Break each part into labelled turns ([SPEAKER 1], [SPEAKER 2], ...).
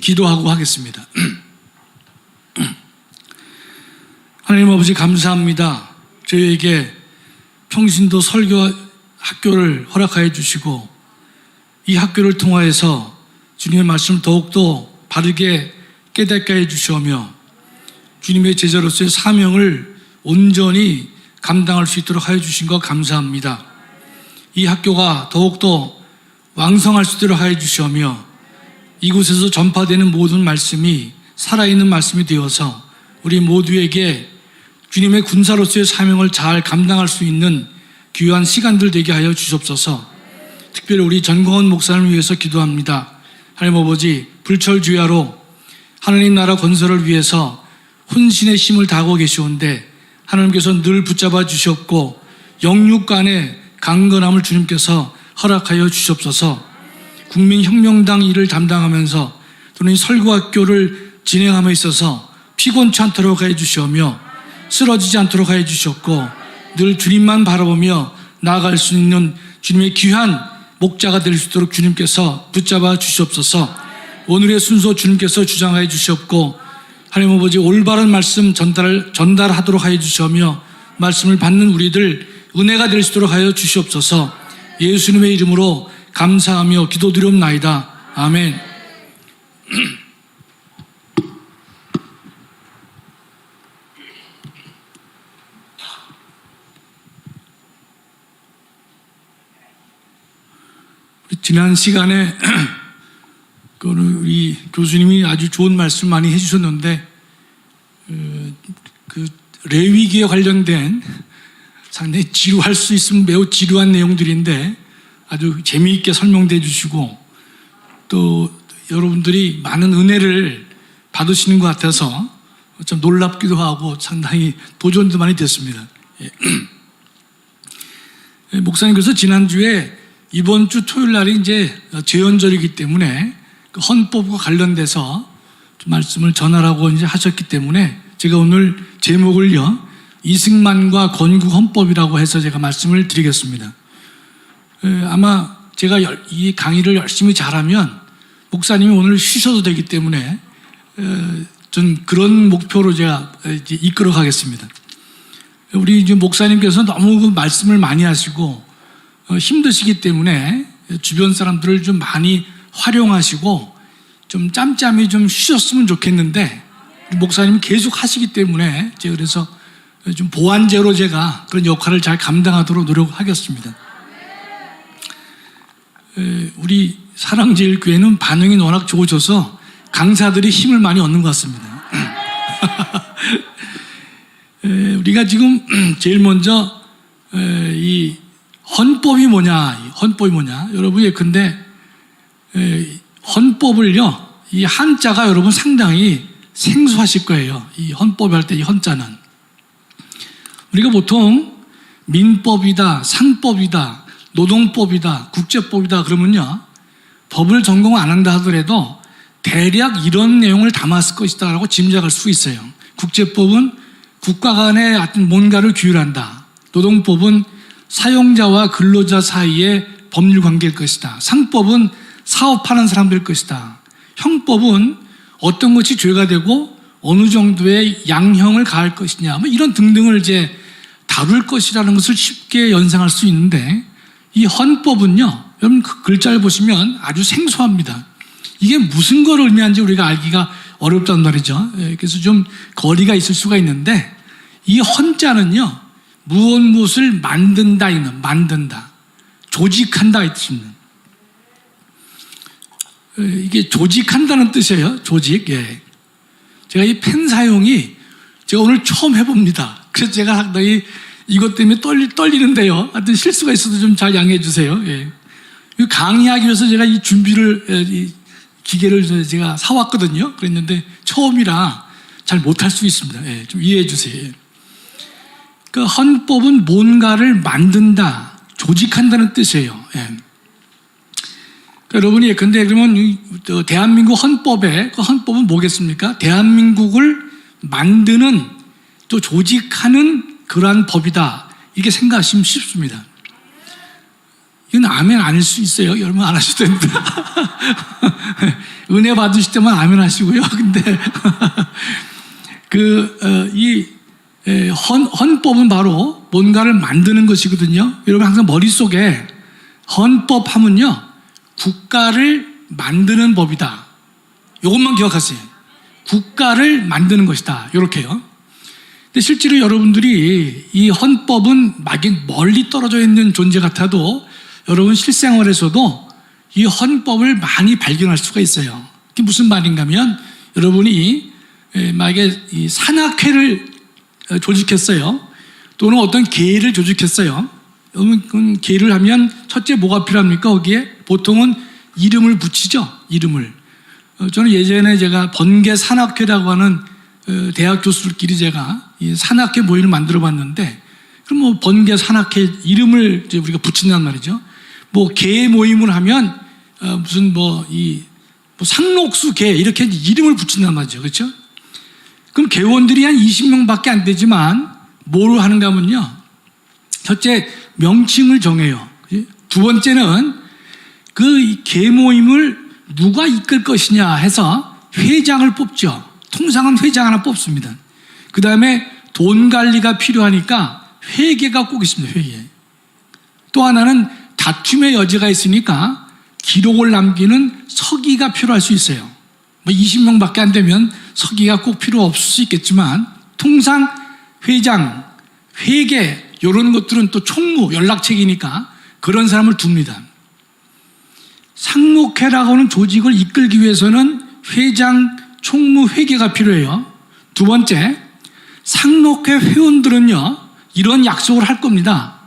[SPEAKER 1] 기도하고 하겠습니다. 하나님 아버지 감사합니다. 저희에게 평신도 설교 학교를 허락하여 주시고 이 학교를 통하여서 주님의 말씀을 더욱더 바르게 깨닫게 해 주시오며 주님의 제자로서의 사명을 온전히 감당할 수 있도록 하여 주신 것 감사합니다. 이 학교가 더욱더 왕성할 수 있도록 하여 주시오며 이곳에서 전파되는 모든 말씀이 살아있는 말씀이 되어서 우리 모두에게 주님의 군사로서의 사명을 잘 감당할 수 있는 귀한 시간들 되게 하여 주시옵소서. 특별히 우리 전광훈 목사님을 위해서 기도합니다. 하나님 아버지, 불철주야로 하나님 나라 건설을 위해서 혼신의 힘을 다하고 계시온데 하나님께서 늘 붙잡아 주셨고 영육간의 강건함을 주님께서 허락하여 주시옵소서. 국민혁명당 일을 담당하면서 또는 설교학교를 진행함에 있어서 피곤치 않도록 해 주시오며 쓰러지지 않도록 해 주셨고 늘 주님만 바라보며 나아갈 수 있는 주님의 귀한 목자가 될 수 있도록 주님께서 붙잡아 주시옵소서. 오늘의 순서 주님께서 주장하여 주시옵고 하나님 아버지 올바른 말씀 전달하도록 하여 주시오며 말씀을 받는 우리들 은혜가 될 수 있도록 하여 주시옵소서. 예수님의 이름으로 감사하며 기도드리옵나이다. 아멘. 지난 시간에 우리 교수님이 아주 좋은 말씀 많이 해주셨는데 그 레위기에 관련된 상당히 지루할 수 있으면 매우 지루한 내용들인데 아주 재미있게 설명해 주시고 또 여러분들이 많은 은혜를 받으시는 것 같아서 좀 놀랍기도 하고 상당히 도전도 많이 됐습니다. 목사님께서 지난주에 이번 주 토요일 날이 이제 제헌절이기 때문에 그 헌법과 관련돼서 좀 말씀을 전하라고 이제 하셨기 때문에 제가 오늘 제목을요, 이승만과 건국 헌법이라고 해서 제가 말씀을 드리겠습니다. 아마 제가 이 강의를 열심히 잘하면 목사님이 오늘 쉬셔도 되기 때문에 좀 그런 목표로 제가 이제 이끌어 가겠습니다. 우리 이제 목사님께서 너무 그 말씀을 많이 하시고 힘드시기 때문에 주변 사람들을 좀 많이 활용하시고 좀 짬짬이 좀 쉬셨으면 좋겠는데 목사님이 계속 하시기 때문에 제가 그래서 좀 보완제로 제가 그런 역할을 잘 감당하도록 노력하겠습니다. 우리 사랑제일교회는 반응이 워낙 좋으셔서 강사들이 힘을 많이 얻는 것 같습니다. 우리가 지금 제일 먼저 이 헌법이 뭐냐, 여러분 예컨대 헌법을요, 이 한자가 여러분 상당히 생소하실 거예요. 이 헌법 할 때 이 헌자는 우리가 보통 민법이다, 상법이다, 노동법이다, 국제법이다 그러면요, 법을 전공 안 한다 하더라도 대략 이런 내용을 담았을 것이다 라고 짐작할 수 있어요. 국제법은 국가 간에 어떤 뭔가를 규율한다. 노동법은 사용자와 근로자 사이의 법률 관계일 것이다. 상법은 사업하는 사람들일 것이다. 형법은 어떤 것이 죄가 되고 어느 정도의 양형을 가할 것이냐, 뭐 이런 등등을 이제 다룰 것이라는 것을 쉽게 연상할 수 있는데 이 헌법은요, 여러분 그 글자를 보시면 아주 생소합니다. 이게 무슨 걸 의미하는지 우리가 알기가 어렵단 말이죠. 그래서 좀 거리가 있을 수가 있는데 이 헌자는요, 무엇을 만든다, 만든다, 조직한다 이 뜻입니다. 이게 조직한다는 뜻이에요. 조직. 예. 제가 이 펜 사용이 제가 오늘 처음 해봅니다. 그래서 제가 상당히 이것 때문에 떨리는데요. 하여튼 실수가 있어도 좀 잘 양해해 주세요. 예. 강의하기 위해서 제가 이 준비를, 이 기계를 제가 사왔거든요. 그랬는데 처음이라 잘 못할 수 있습니다. 예. 좀 이해해 주세요. 그 헌법은 뭔가를 만든다, 조직한다는 뜻이에요. 예. 여러분이 근데 그러면 대한민국 헌법에 그 헌법은 뭐겠습니까? 대한민국을 만드는 또 조직하는 그러한 법이다. 이렇게 생각하시면 쉽습니다. 이건 아멘 아닐 수 있어요. 여러분 안 하셔도 됩니다. 은혜 받으실 때만 아멘 하시고요. 근데 헌법은 바로 뭔가를 만드는 것이거든요. 여러분 항상 머릿속에 헌법 하면요, 국가를 만드는 법이다. 이것만 기억하세요. 국가를 만드는 것이다. 이렇게요. 근데 실제로 여러분들이 이 헌법은 막 멀리 떨어져 있는 존재 같아도 여러분 실생활에서도 이 헌법을 많이 발견할 수가 있어요. 그게 무슨 말인가 하면, 여러분이 만약에 이 산악회를 조직했어요. 또는 어떤 계를 조직했어요. 그럼 계를 하면 첫째 뭐가 필요합니까? 거기에 보통은 이름을 붙이죠. 이름을. 저는 예전에 제가 번개 산악회라고 하는 대학 교수들끼리 제가 이 산악회 모임을 만들어 봤는데, 그럼 뭐 번개 산악회 이름을 이제 우리가 붙인단 말이죠. 뭐 개 모임을 하면 무슨 뭐 상록수 개 이렇게 이름을 붙인단 말이죠. 그렇죠? 그럼 개원들이 한 20명밖에 안 되지만 뭘 하는가 하면요, 첫째 명칭을 정해요. 두 번째는 그 개 모임을 누가 이끌 것이냐 해서 회장을 뽑죠. 통상은 회장 하나 뽑습니다. 그 다음에 돈 관리가 필요하니까 회계가 꼭 있습니다. 회계. 또 하나는 다툼의 여지가 있으니까 기록을 남기는 서기가 필요할 수 있어요. 뭐 20명밖에 안 되면 서기가 꼭 필요 없을 수 있겠지만, 통상 회장, 회계 이런 것들은 또 총무, 연락책이니까 그런 사람을 둡니다. 상록회라고 하는 조직을 이끌기 위해서는 회장, 총무, 회계가 필요해요. 두 번째, 상록회 회원들은요, 이런 약속을 할 겁니다.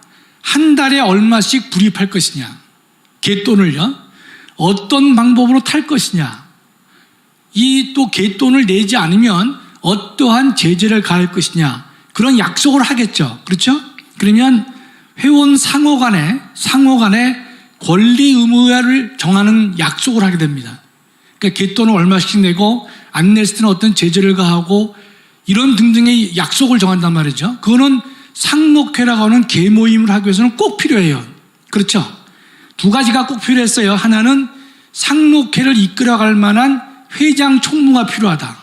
[SPEAKER 1] 한 달에 얼마씩 불입할 것이냐, 갯돈을요, 어떤 방법으로 탈 것이냐, 이 또 갯돈을 내지 않으면 어떠한 제재를 가할 것이냐, 그런 약속을 하겠죠. 그렇죠? 그러면 회원 상호 간에 권리 의무를 정하는 약속을 하게 됩니다. 그러니까 갯돈을 얼마씩 내고 안 냈을 때는 어떤 제재를 가하고 이런 등등의 약속을 정한단 말이죠. 그거는 상록회라고 하는 계모임을 하기 위해서는 꼭 필요해요. 그렇죠? 두 가지가 꼭 필요했어요. 하나는 상록회를 이끌어갈 만한 회장 총무가 필요하다.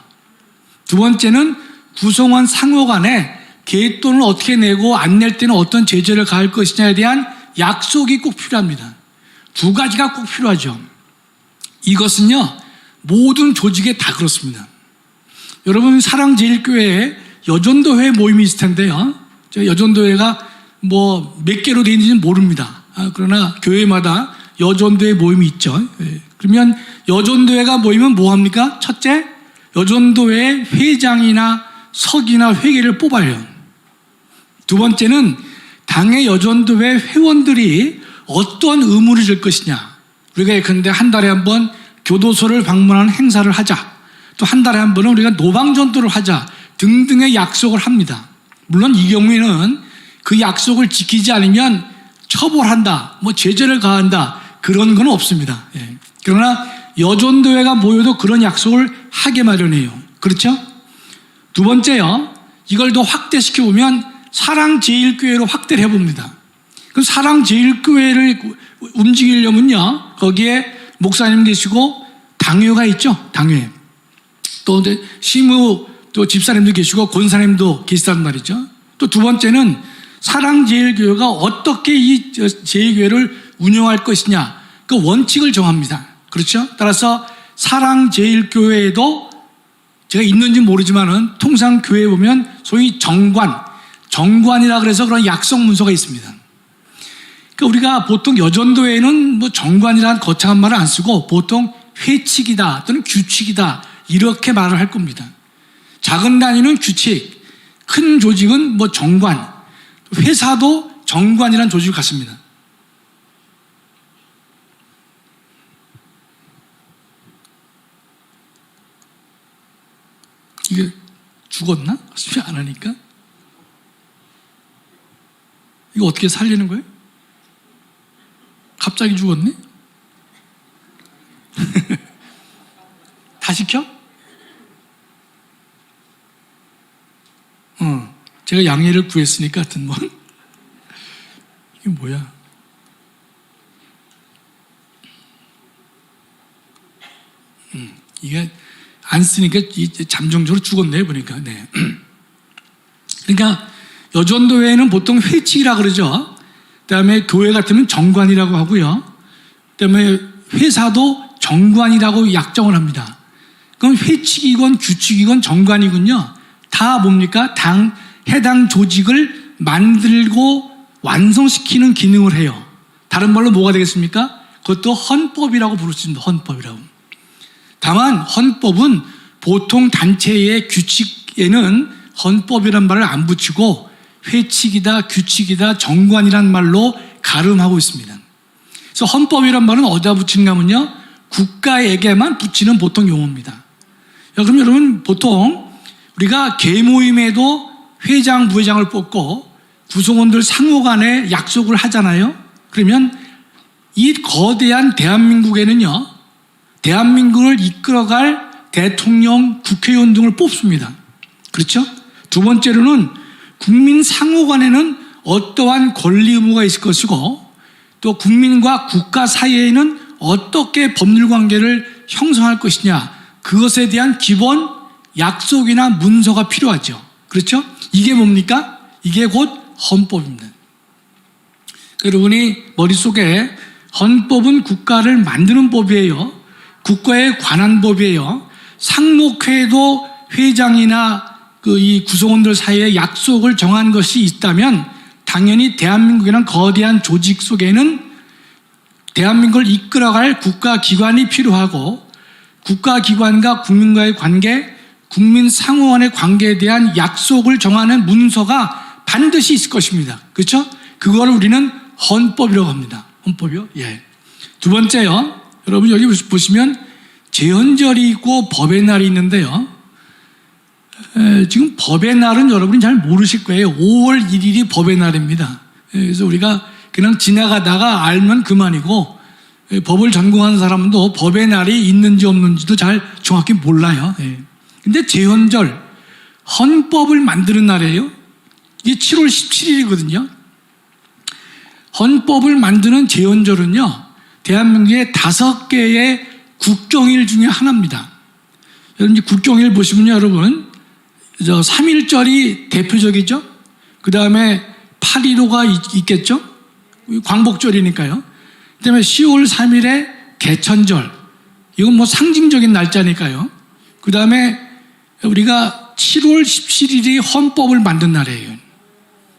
[SPEAKER 1] 두 번째는 구성원 상호 간에 갯돈을 어떻게 내고 안 낼 때는 어떤 제재를 가할 것이냐에 대한 약속이 꼭 필요합니다. 두 가지가 꼭 필요하죠. 이것은요, 모든 조직에 다 그렇습니다. 여러분, 사랑제일교회에 여전도회 모임이 있을 텐데요, 여전도회가 뭐 몇 개로 되어 있는지는 모릅니다. 그러나 교회마다 여전도회 모임이 있죠. 그러면 여전도회가 모이면 뭐 합니까? 첫째, 여전도회 회장이나 서기나 회계를 뽑아요. 두 번째는 당의 여전도회 회원들이 어떠한 의무를 질 것이냐. 우리가 예컨대 한 달에 한 번 교도소를 방문하는 행사를 하자, 또 한 달에 한 번은 우리가 노방전도를 하자 등등의 약속을 합니다. 물론 이 경우에는 그 약속을 지키지 않으면 처벌한다, 뭐 제재를 가한다, 그런 건 없습니다. 그러나 여전도회가 모여도 그런 약속을 하게 마련해요. 그렇죠? 두 번째요, 이걸 더 확대시켜 보면 사랑제일교회로 확대를 해봅니다. 그 사랑제일교회를 움직이려면요, 거기에 목사님 계시고 당회가 있죠. 당회. 또 시무, 또 집사님도 계시고 권사님도 계시단 말이죠. 또 두 번째는 사랑제일교회가 어떻게 이 제일교회를 운영할 것이냐, 그 원칙을 정합니다. 그렇죠? 따라서 사랑제일교회에도 제가 있는지 모르지만은 통상 교회에 보면 소위 정관이라 그래서 그런 약속 문서가 있습니다. 그러니까 우리가 보통 여전도회는 뭐 정관이라는 거창한 말을 안 쓰고 보통 회칙이다 또는 규칙이다 이렇게 말을 할 겁니다. 작은 단위는 규칙, 큰 조직은 뭐 정관, 회사도 정관이라는 조직을 갖습니다. 이게 죽었나? 수리 안 하니까? 이거 어떻게 살리는 거예요? 갑자기 죽었네? 다 시켜? 제가 양해를 구했으니까 하여튼 뭐 이게 뭐야? 이게 안 쓰니까 잠정적으로 죽었네요, 보니까. 네. 그러니까 여전도회는 보통 회칙이라 그러죠. 그다음에 교회 같으면 정관이라고 하고요. 그다음에 회사도 정관이라고 약정을 합니다. 그럼 회칙이건 규칙이건 정관이군요. 다 뭡니까? 해당 조직을 만들고 완성시키는 기능을 해요. 다른 말로 뭐가 되겠습니까? 그것도 헌법이라고 부를 수 있습니다. 헌법이라고. 다만 헌법은 보통 단체의 규칙에는 헌법이란 말을 안 붙이고 회칙이다, 규칙이다, 정관이란 말로 가름하고 있습니다. 그래서 헌법이란 말은 어디다 붙이는가 하면요, 국가에게만 붙이는 보통 용어입니다. 그럼 여러분, 보통 우리가 개모임에도 회장, 부회장을 뽑고 구성원들 상호 간에 약속을 하잖아요. 그러면 이 거대한 대한민국에는요, 대한민국을 이끌어갈 대통령, 국회의원 등을 뽑습니다. 그렇죠? 두 번째로는 국민 상호 간에는 어떠한 권리 의무가 있을 것이고, 또 국민과 국가 사이에는 어떻게 법률 관계를 형성할 것이냐, 그것에 대한 기본 약속이나 문서가 필요하죠. 그렇죠? 이게 뭡니까? 이게 곧 헌법입니다. 여러분이 머릿속에 헌법은 국가를 만드는 법이에요. 국가에 관한 법이에요. 상록회도 회장이나 이 구성원들 사이에 약속을 정한 것이 있다면 당연히 대한민국이라는 거대한 조직 속에는 대한민국을 이끌어갈 국가기관이 필요하고, 국가기관과 국민과의 관계, 국민 상호 간의 관계에 대한 약속을 정하는 문서가 반드시 있을 것입니다. 그렇죠? 그걸 우리는 헌법이라고 합니다. 헌법이요? 예. 두 번째요. 여러분 여기 보시면 제헌절이 있고 법의 날이 있는데요. 지금 법의 날은 여러분이 잘 모르실 거예요. 5월 1일이 법의 날입니다. 그래서 우리가 그냥 지나가다가 알면 그만이고, 법을 전공하는 사람도 법의 날이 있는지 없는지도 잘 정확히 몰라요. 근데 제헌절, 헌법을 만드는 날이에요. 이게 7월 17일이거든요. 헌법을 만드는 제헌절은요, 대한민국의 5개의 국경일 중에 하나입니다. 여러분, 국경일 보시면요, 여러분, 3.1절이 대표적이죠? 그 다음에 8.15가 있겠죠? 광복절이니까요. 그 다음에 10월 3일에 개천절. 이건 뭐 상징적인 날짜니까요. 그 다음에 우리가 7월 17일이 헌법을 만든 날이에요.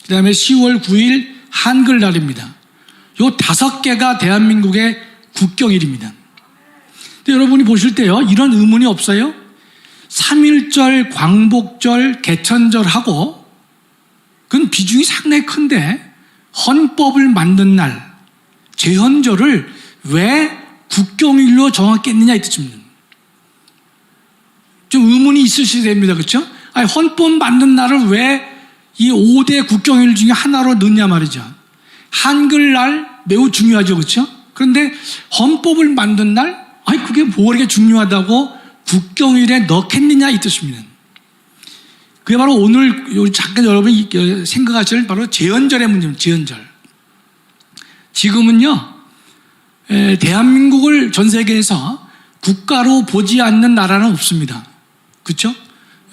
[SPEAKER 1] 그 다음에 10월 9일 한글날입니다. 요 5개가 대한민국의 국경일입니다. 근데 여러분이 보실 때요, 이런 의문이 없어요? 3.1절, 광복절, 개천절하고 그건 비중이 상당히 큰데 헌법을 만든 날, 제헌절을 왜 국경일로 정했겠느냐 이 뜻입니다. 좀 의문이 있으셔야 됩니다. 그렇죠? 아니, 헌법 만든 날을 왜 이 5대 국경일 중에 하나로 넣냐 말이죠. 한글날 매우 중요하죠. 그렇죠? 그런데 헌법을 만든 날, 아니 그게 뭐 이렇게 중요하다고 국경일에 넣겠느냐 이 뜻입니다. 그게 바로 오늘 잠깐 여러분이 생각하실 바로 제헌절의 문제입니다. 제헌절. 지금은요, 대한민국을 전 세계에서 국가로 보지 않는 나라는 없습니다. 그렇죠?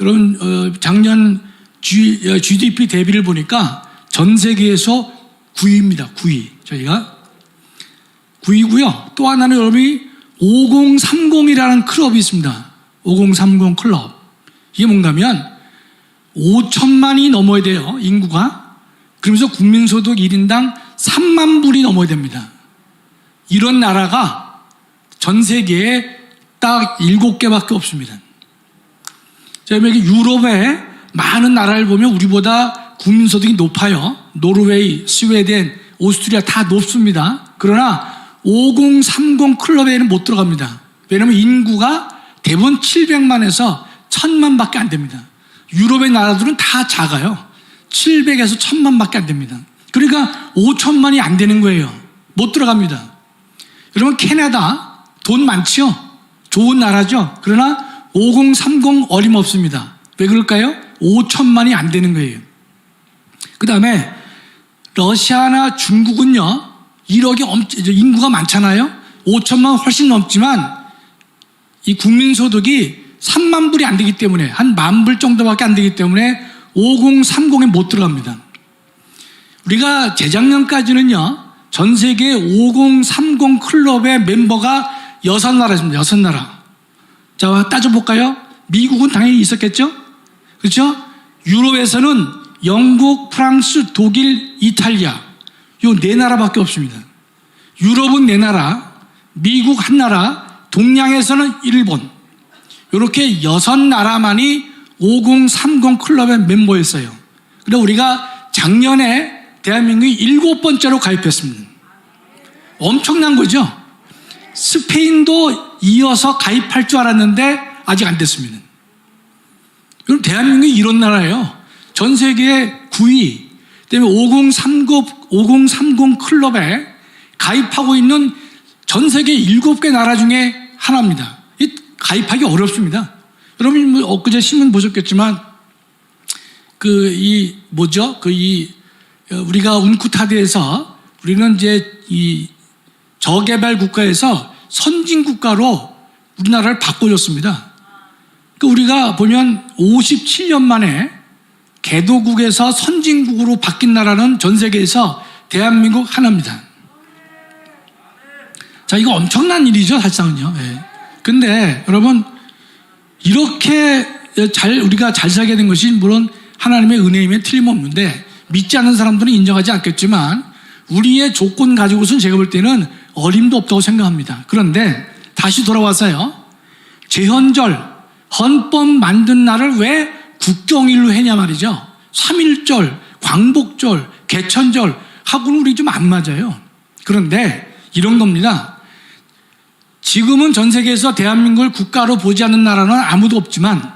[SPEAKER 1] 여러분, 작년 GDP 대비를 보니까 전 세계에서 9위입니다. 9위. 저희가 9위고요. 또 하나는 여러분이 5030이라는 클럽이 있습니다. 5030 클럽. 이게 뭔가면 5천만이 넘어야 돼요. 인구가. 그러면서 국민소득 1인당 3만 불이 넘어야 됩니다. 이런 나라가 전 세계에 딱 7개밖에 없습니다. 자, 여기 유럽의 많은 나라를 보면 우리보다 국민소득이 높아요. 노르웨이, 스웨덴, 오스트리아 다 높습니다. 그러나 5030 클럽에는 못 들어갑니다. 왜냐하면 인구가 대부분 700만에서 1000만밖에 안 됩니다. 유럽의 나라들은 다 작아요. 700에서 1000만밖에 안 됩니다. 그러니까 5천만이 안 되는 거예요. 못 들어갑니다. 여러분, 캐나다 돈 많죠? 좋은 나라죠? 그러나 5030 어림없습니다. 왜 그럴까요? 5천만이 안 되는 거예요. 그 다음에 러시아나 중국은요, 1억이 인구가 많잖아요. 5천만 훨씬 넘지만 이 국민소득이 3만 불이 안 되기 때문에 한 10,000불 정도밖에 안 되기 때문에 5030에 못 들어갑니다. 우리가 재작년까지는요, 전 세계 5030 클럽의 멤버가 6나라입니다. 6나라. 자, 따져볼까요? 미국은 당연히 있었겠죠? 그렇죠? 유럽에서는 영국, 프랑스, 독일, 이탈리아. 요 4나라밖에 없습니다. 유럽은 4나라, 미국 1나라, 동양에서는 일본. 이렇게 6나라만이 5030 클럽의 멤버였어요. 그래서 우리가 작년에 대한민국이 7번째로 가입했습니다. 엄청난 거죠? 스페인도 이어서 가입할 줄 알았는데 아직 안 됐습니다. 그럼 대한민국이 이런 나라예요. 전 세계 9위, 그다음에 5030 클럽에 가입하고 있는 전 세계 7개 나라 중에 하나입니다. 가입하기 어렵습니다. 여러분 뭐 엊그제 신문 보셨겠지만 우리가 운쿠타드에서 우리는 이제 이 저개발 국가에서 선진 국가로 우리나라를 바꿔줬습니다. 우리가 보면 57년 만에 개도국에서 선진국으로 바뀐 나라는 전 세계에서 대한민국 하나입니다. 자, 이거 엄청난 일이죠, 사실상은요. 예. 근데 여러분, 이렇게 우리가 잘 살게 된 것이 물론 하나님의 은혜임에 틀림없는데, 믿지 않는 사람들은 인정하지 않겠지만 우리의 조건 가지고서는 제가 볼 때는 어림도 없다고 생각합니다. 그런데 다시 돌아와서요, 제헌절, 헌법 만든 날을 왜 국경일로 했냐 말이죠. 3.1절, 광복절, 개천절 하고는 우리 좀 안 맞아요. 그런데 이런 겁니다. 지금은 전 세계에서 대한민국을 국가로 보지 않는 나라는 아무도 없지만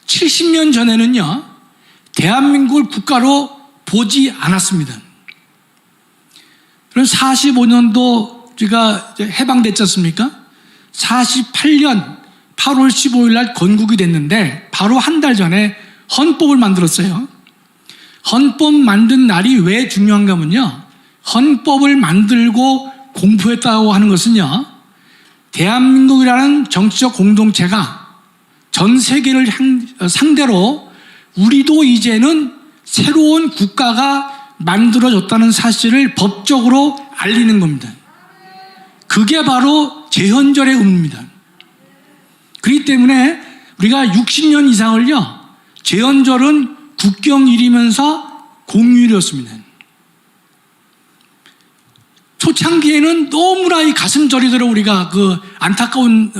[SPEAKER 1] 70년 전에는요, 대한민국을 국가로 보지 않았습니다. 그럼 45년도 제가 해방됐지 않습니까? 48년 8월 15일 날 건국이 됐는데 바로 한 달 전에 헌법을 만들었어요. 헌법 만든 날이 왜 중요한가 하면요, 헌법을 만들고 공포했다고 하는 것은요, 대한민국이라는 정치적 공동체가 전 세계를 상대로 우리도 이제는 새로운 국가가 만들어졌다는 사실을 법적으로 알리는 겁니다. 그게 바로 제헌절의 의미입니다. 그렇기 때문에 우리가 60년 이상을요, 제헌절은 국경일이면서 공휴일이었습니다. 초창기에는 너무나 이 가슴 저리도록 우리가 안타까운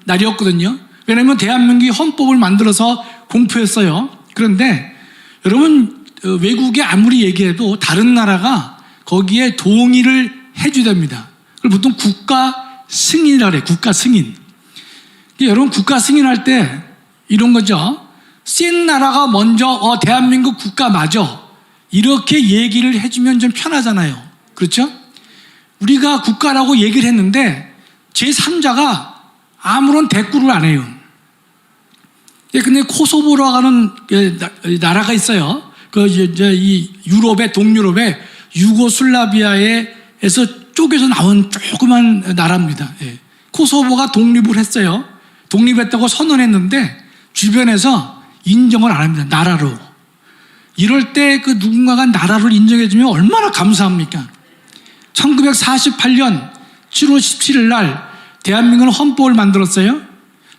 [SPEAKER 1] 날이었거든요. 왜냐하면 대한민국이 헌법을 만들어서 공포했어요. 그런데 여러분, 외국에 아무리 얘기해도 다른 나라가 거기에 동의를 해주답니다. 그걸 보통 국가 승인이라 그래요. 국가 승인. 여러분, 국가 승인할 때 이런 거죠. 센 나라가 먼저 대한민국 국가 맞아, 이렇게 얘기를 해주면 좀 편하잖아요. 그렇죠? 우리가 국가라고 얘기를 했는데 제3자가 아무런 대꾸를 안 해요. 근데 코소보라고 하는 나라가 있어요. 이 유럽의, 동유럽의 유고슬라비아에서 쪼개서 나온 조그만 나라입니다. 코소보가 독립을 했어요. 독립했다고 선언했는데 주변에서 인정을 안 합니다. 나라로. 이럴 때 누군가가 나라를 인정해주면 얼마나 감사합니까? 1948년 7월 17일 날 대한민국은 헌법을 만들었어요.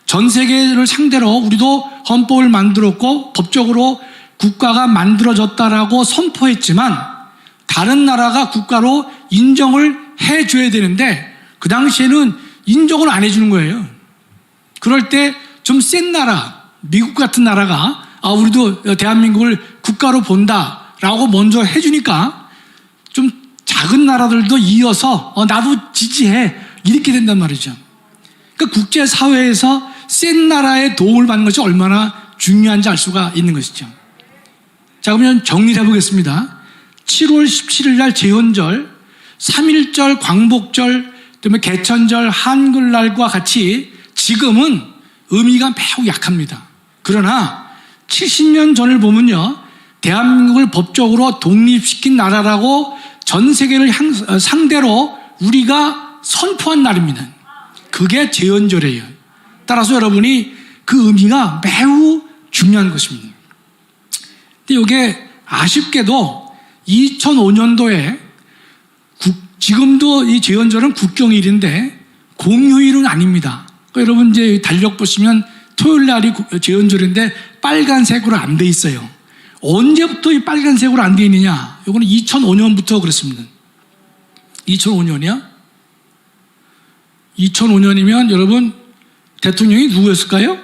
[SPEAKER 1] 전 세계를 상대로 우리도 헌법을 만들었고 법적으로 국가가 만들어졌다라고 선포했지만 다른 나라가 국가로 인정을 해줘야 되는데 그 당시에는 인정을 안 해주는 거예요. 그럴 때 좀 센 나라, 미국 같은 나라가 우리도 대한민국을 국가로 본다라고 먼저 해주니까 좀 작은 나라들도 이어서 나도 지지해, 이렇게 된단 말이죠. 그러니까 국제사회에서 센 나라의 도움을 받는 것이 얼마나 중요한지 알 수가 있는 것이죠. 자, 그러면 정리를 해보겠습니다. 7월 17일 날 제헌절, 3.1절, 광복절, 그다음에 개천절, 한글날과 같이 지금은 의미가 매우 약합니다. 그러나 70년 전을 보면요, 대한민국을 법적으로 독립시킨 나라라고 전 세계를 상대로 우리가 선포한 날입니다. 그게 제헌절이에요. 따라서 여러분이 그 의미가 매우 중요한 것입니다. 근데 이게 아쉽게도 2005년도에 지금도 이 제헌절은 국경일인데 공휴일은 아닙니다. 그러니까 여러분 이제 달력 보시면 토요일 날이 제헌절인데 빨간색으로 안 돼 있어요. 언제부터 이 빨간색으로 안 돼 있느냐? 이거는 2005년부터 그렇습니다. 2005년이야? 2005년이면 여러분 대통령이 누구였을까요?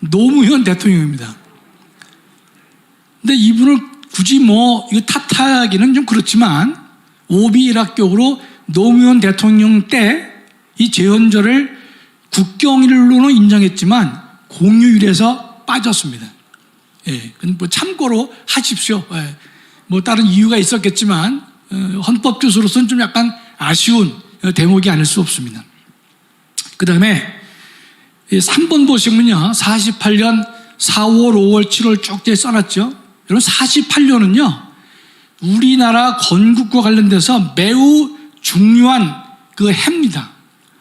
[SPEAKER 1] 노무현 대통령입니다. 근데 이분을 굳이 뭐 이거 탓하기는 좀 그렇지만 오비일학격으로 노무현 대통령 때 이 제헌절을 국경일로는 인정했지만 공휴일에서 빠졌습니다. 예, 뭐 참고로 하십시오. 예, 뭐 다른 이유가 있었겠지만 헌법 교수로서는 좀 약간 아쉬운 대목이 아닐 수 없습니다. 그 다음에 3번 보시면요, 48년 4월, 5월, 7월 쭉 써놨죠. 여러분 48년은요 우리나라 건국과 관련돼서 매우 중요한 그 해입니다.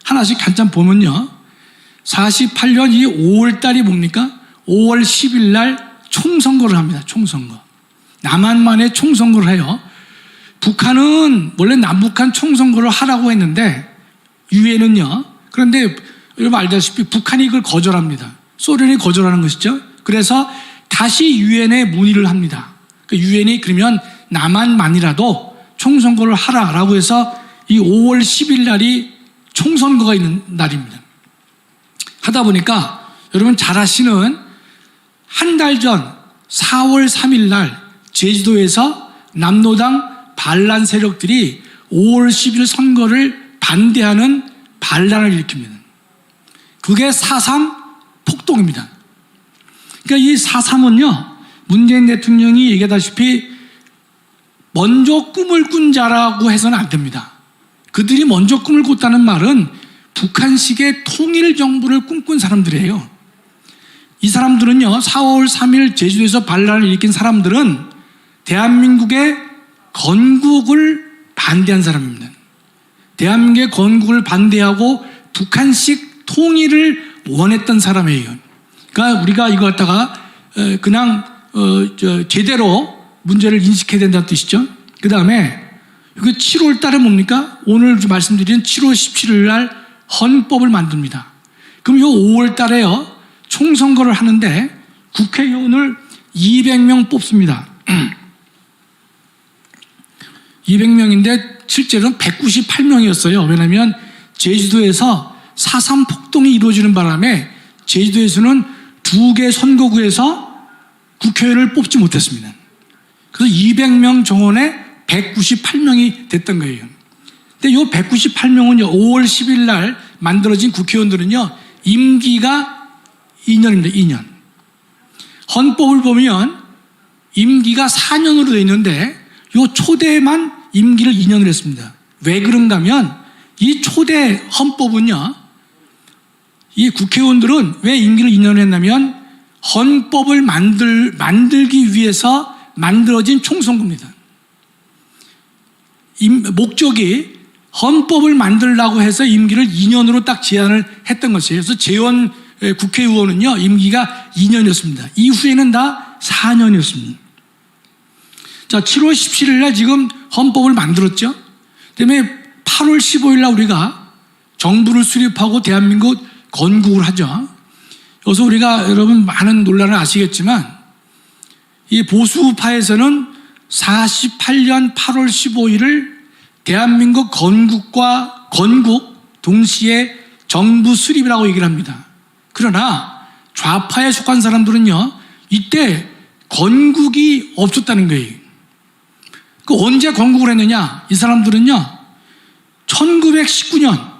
[SPEAKER 1] 하나씩 간단 보면요, 48년 이 5월 달이 뭡니까? 5월 10일 날 총선거를 합니다. 총선거. 남한만에 총선거를 해요. 북한은 원래 남북한 총선거를 하라고 했는데 유엔은요. 그런데 여러분 알다시피 북한이 이걸 거절합니다. 소련이 거절하는 것이죠. 그래서 다시 유엔에 문의를 합니다. 유엔이 그러면 남한만이라도 총선거를 하라라고 해서 이 5월 10일 날이 총선거가 있는 날입니다. 하다 보니까 여러분 잘 아시는 한 달 전 4월 3일 날 제주도에서 남노당 반란 세력들이 5월 10일 선거를 반대하는 반란을 일으킵니다. 그게 4.3 폭동입니다. 그러니까 이 4.3은요, 문재인 대통령이 얘기하다시피 먼저 꿈을 꾼 자라고 해서는 안 됩니다. 그들이 먼저 꿈을 꿨다는 말은 북한식의 통일 정부를 꿈꾼 사람들이에요. 이 사람들은요, 4월 3일 제주도에서 반란을 일으킨 사람들은 대한민국의 건국을 반대한 사람입니다. 대한민국의 건국을 반대하고 북한식 통일을 원했던 사람이에요. 그러니까 우리가 이거 갖다가 그냥 제대로 문제를 인식해야 된다는 뜻이죠. 그 다음에 7월 달에 뭡니까? 오늘 말씀드린 7월 17일 날 헌법을 만듭니다. 그럼 요 5월 달에요, 총선거를 하는데 국회의원을 200명 뽑습니다. 200명인데 실제로는 198명이었어요. 왜냐하면 제주도에서 4.3 폭동이 이루어지는 바람에 제주도에서는 2개 선거구에서 국회의원을 뽑지 못했습니다. 그래서 200명 정원에 198명이 됐던 거예요. 근데 이 198명은요, 5월 10일 날 만들어진 국회의원들은요, 임기가 2년입니다. 2년. 헌법을 보면 임기가 4년으로 되어 있는데 이 초대만 임기를 2년을 했습니다. 왜 그런가 하면 이 초대 헌법은요, 이 국회의원들은 왜 임기를 2년을 했냐면 헌법을 만들기 위해서 만들어진 총선거입니다. 목적이 헌법을 만들려고 해서 임기를 2년으로 딱 제한을 했던 것이에요. 그래서 재원 국회의원은요, 임기가 2년이었습니다. 이후에는 다 4년이었습니다. 자, 7월 17일 날 지금 헌법을 만들었죠. 그다음에 8월 15일 날 우리가 정부를 수립하고 대한민국 건국을 하죠. 여기서 우리가 여러분 많은 논란을 아시겠지만 이 보수파에서는 48년 8월 15일을 대한민국 건국과 건국 동시에 정부 수립이라고 얘기를 합니다. 그러나 좌파에 속한 사람들은요, 이때 건국이 없었다는 거예요. 그 언제 건국을 했느냐? 이 사람들은요, 1919년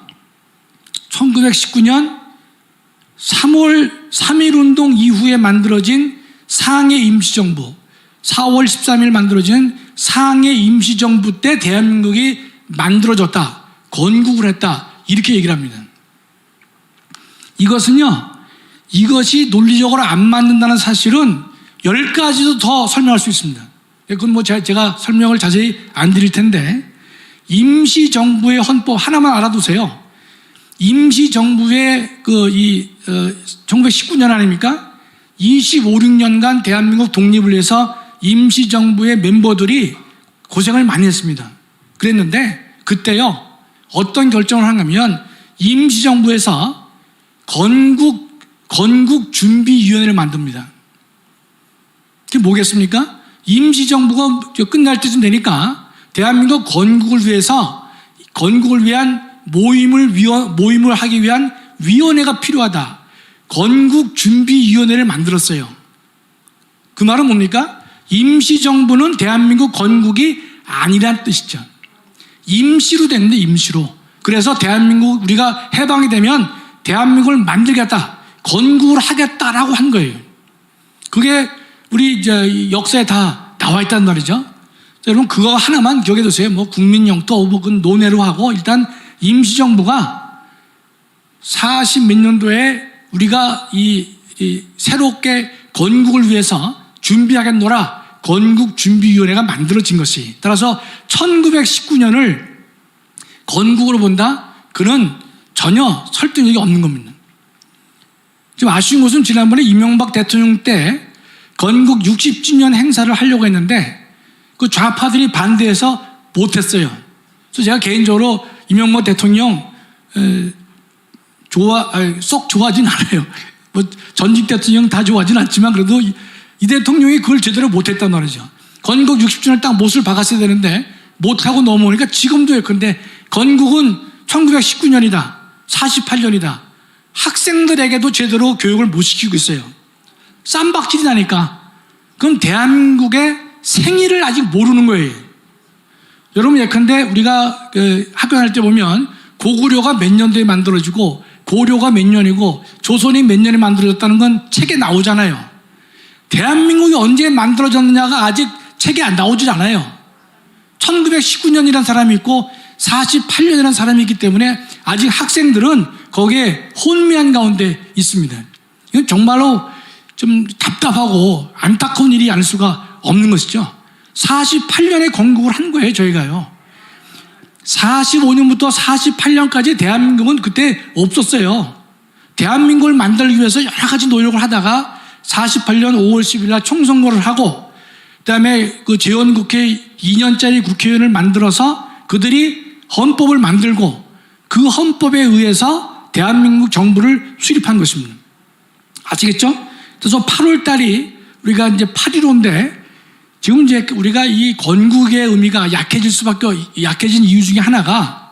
[SPEAKER 1] 3월 3.1 운동 이후에 만들어진 상해 임시정부, 4월 13일 만들어진 상해 임시정부 때 대한민국이 만들어졌다, 건국을 했다, 이렇게 얘기를 합니다. 이것이 논리적으로 안 맞는다는 사실은 10가지도 더 설명할 수 있습니다. 그건 뭐 제가 설명을 자세히 안 드릴 텐데, 임시정부의 헌법 하나만 알아두세요. 임시정부의 1919년 아닙니까? 25, 6년간 대한민국 독립을 위해서 임시정부의 멤버들이 고생을 많이 했습니다. 그랬는데 그때요 어떤 결정을 하냐면 임시정부에서 건국준비위원회를 만듭니다. 그게 뭐겠습니까? 임시정부가 끝날 때쯤 되니까 대한민국 건국을 위한 모임을 하기 위한 위원회가 필요하다. 건국준비위원회를 만들었어요. 그 말은 뭡니까? 임시정부는 대한민국 건국이 아니란 뜻이죠. 임시로 됐는데 임시로. 그래서 대한민국 우리가 해방이 되면 대한민국을 만들겠다. 건국을 하겠다라고 한 거예요. 그게 우리 이제 역사에 다 나와 있단 말이죠. 여러분 그거 하나만 기억해 두세요. 뭐 국민영토 혹은 논외로 하고 일단 임시정부가 40 몇 년도에 우리가 이 새롭게 건국을 위해서 준비하겠노라 건국준비위원회가 만들어진 것이 따라서 1919년을 건국으로 본다? 그는 전혀 설득력이 없는 겁니다. 지금 아쉬운 것은 지난번에 이명박 대통령 때 건국 60주년 행사를 하려고 했는데 그 좌파들이 반대해서 못했어요. 그래서 제가 개인적으로 이명박 대통령 쏙 좋아하진 않아요. 뭐 전직 대통령 다 좋아하진 않지만 그래도 이 대통령이 그걸 제대로 못했단 말이죠. 건국 60주년을 딱 못을 박았어야 되는데 못하고 넘어오니까 지금도 예컨대 건국은 1919년이다. 48년이다. 학생들에게도 제대로 교육을 못 시키고 있어요. 쌈박질이 나니까. 그럼 대한민국의 생일을 아직 모르는 거예요. 여러분 예컨대 우리가 학교 다닐 때 보면 고구려가 몇 년도에 만들어지고 고려가 몇 년이고 조선이 몇 년에 만들어졌다는 건 책에 나오잖아요. 대한민국이 언제 만들어졌느냐가 아직 책에 안 나오질 않아요. 1919년이라는 사람이 있고 48년이라는 사람이 있기 때문에 아직 학생들은 거기에 혼미한 가운데 있습니다. 이건 정말로 좀 답답하고 안타까운 일이 아닐 수가 없는 것이죠. 48년에 건국을 한 거예요, 저희가요. 45년부터 48년까지 대한민국은 그때 없었어요. 대한민국을 만들기 위해서 여러 가지 노력을 하다가 48년 5월 10일 날 총선거를 하고 그다음에 그 재헌국회 2년짜리 국회의원을 만들어서 그들이 헌법을 만들고 그 헌법에 의해서 대한민국 정부를 수립한 것입니다. 아시겠죠? 그래서 8월 달이 우리가 이제 8.15인데 지금 이제 우리가 이 건국의 의미가 약해진 이유 중에 하나가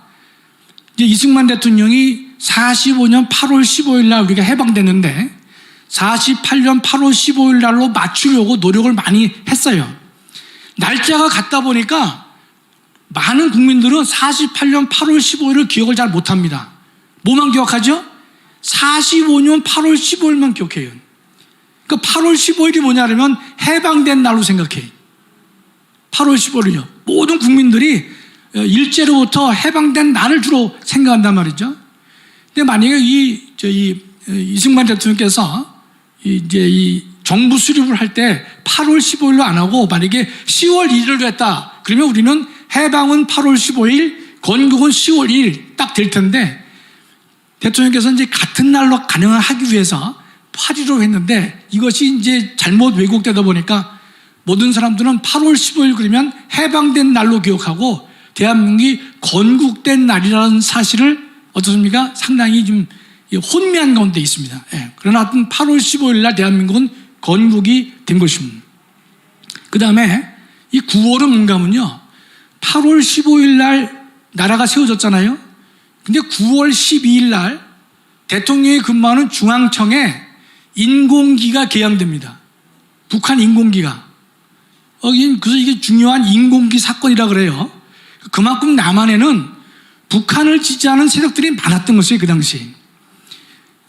[SPEAKER 1] 이제 이승만 대통령이 45년 8월 15일 날 우리가 해방됐는데 48년 8월 15일 날로 맞추려고 노력을 많이 했어요. 날짜가 같다 보니까 많은 국민들은 48년 8월 15일을 기억을 잘 못합니다. 뭐만 기억하죠? 45년 8월 15일만 기억해요. 그러니까 8월 15일이 뭐냐면 해방된 날로 생각해요. 8월 15일이요. 모든 국민들이 일제로부터 해방된 날을 주로 생각한단 말이죠. 근데 만약에 이승만 대통령께서 이제 이 정부 수립을 할 때 8월 15일로 안 하고 만약에 10월 1일로 했다. 그러면 우리는 해방은 8월 15일, 건국은 10월 1일 딱 될 텐데 대통령께서 이제 같은 날로 가능하기 위해서 8일로 했는데 이것이 이제 잘못 왜곡되다 보니까 모든 사람들은 8월 15일 그러면 해방된 날로 기억하고 대한민국이 건국된 날이라는 사실을 어떻습니까? 상당히 좀 혼미한 가운데 있습니다. 예. 그러나 하여튼 8월 15일 날 대한민국은 건국이 된 것입니다. 그 다음에 이 9월은 뭔가 하면요. 8월 15일 날 나라가 세워졌잖아요. 근데 9월 12일 날 대통령이 근무하는 중앙청에 인공기가 개항됩니다. 북한 인공기가. 그래서 이게 중요한 인공기 사건이라 그래요. 그만큼 남한에는 북한을 지지하는 세력들이 많았던 것이에요, 그 당시.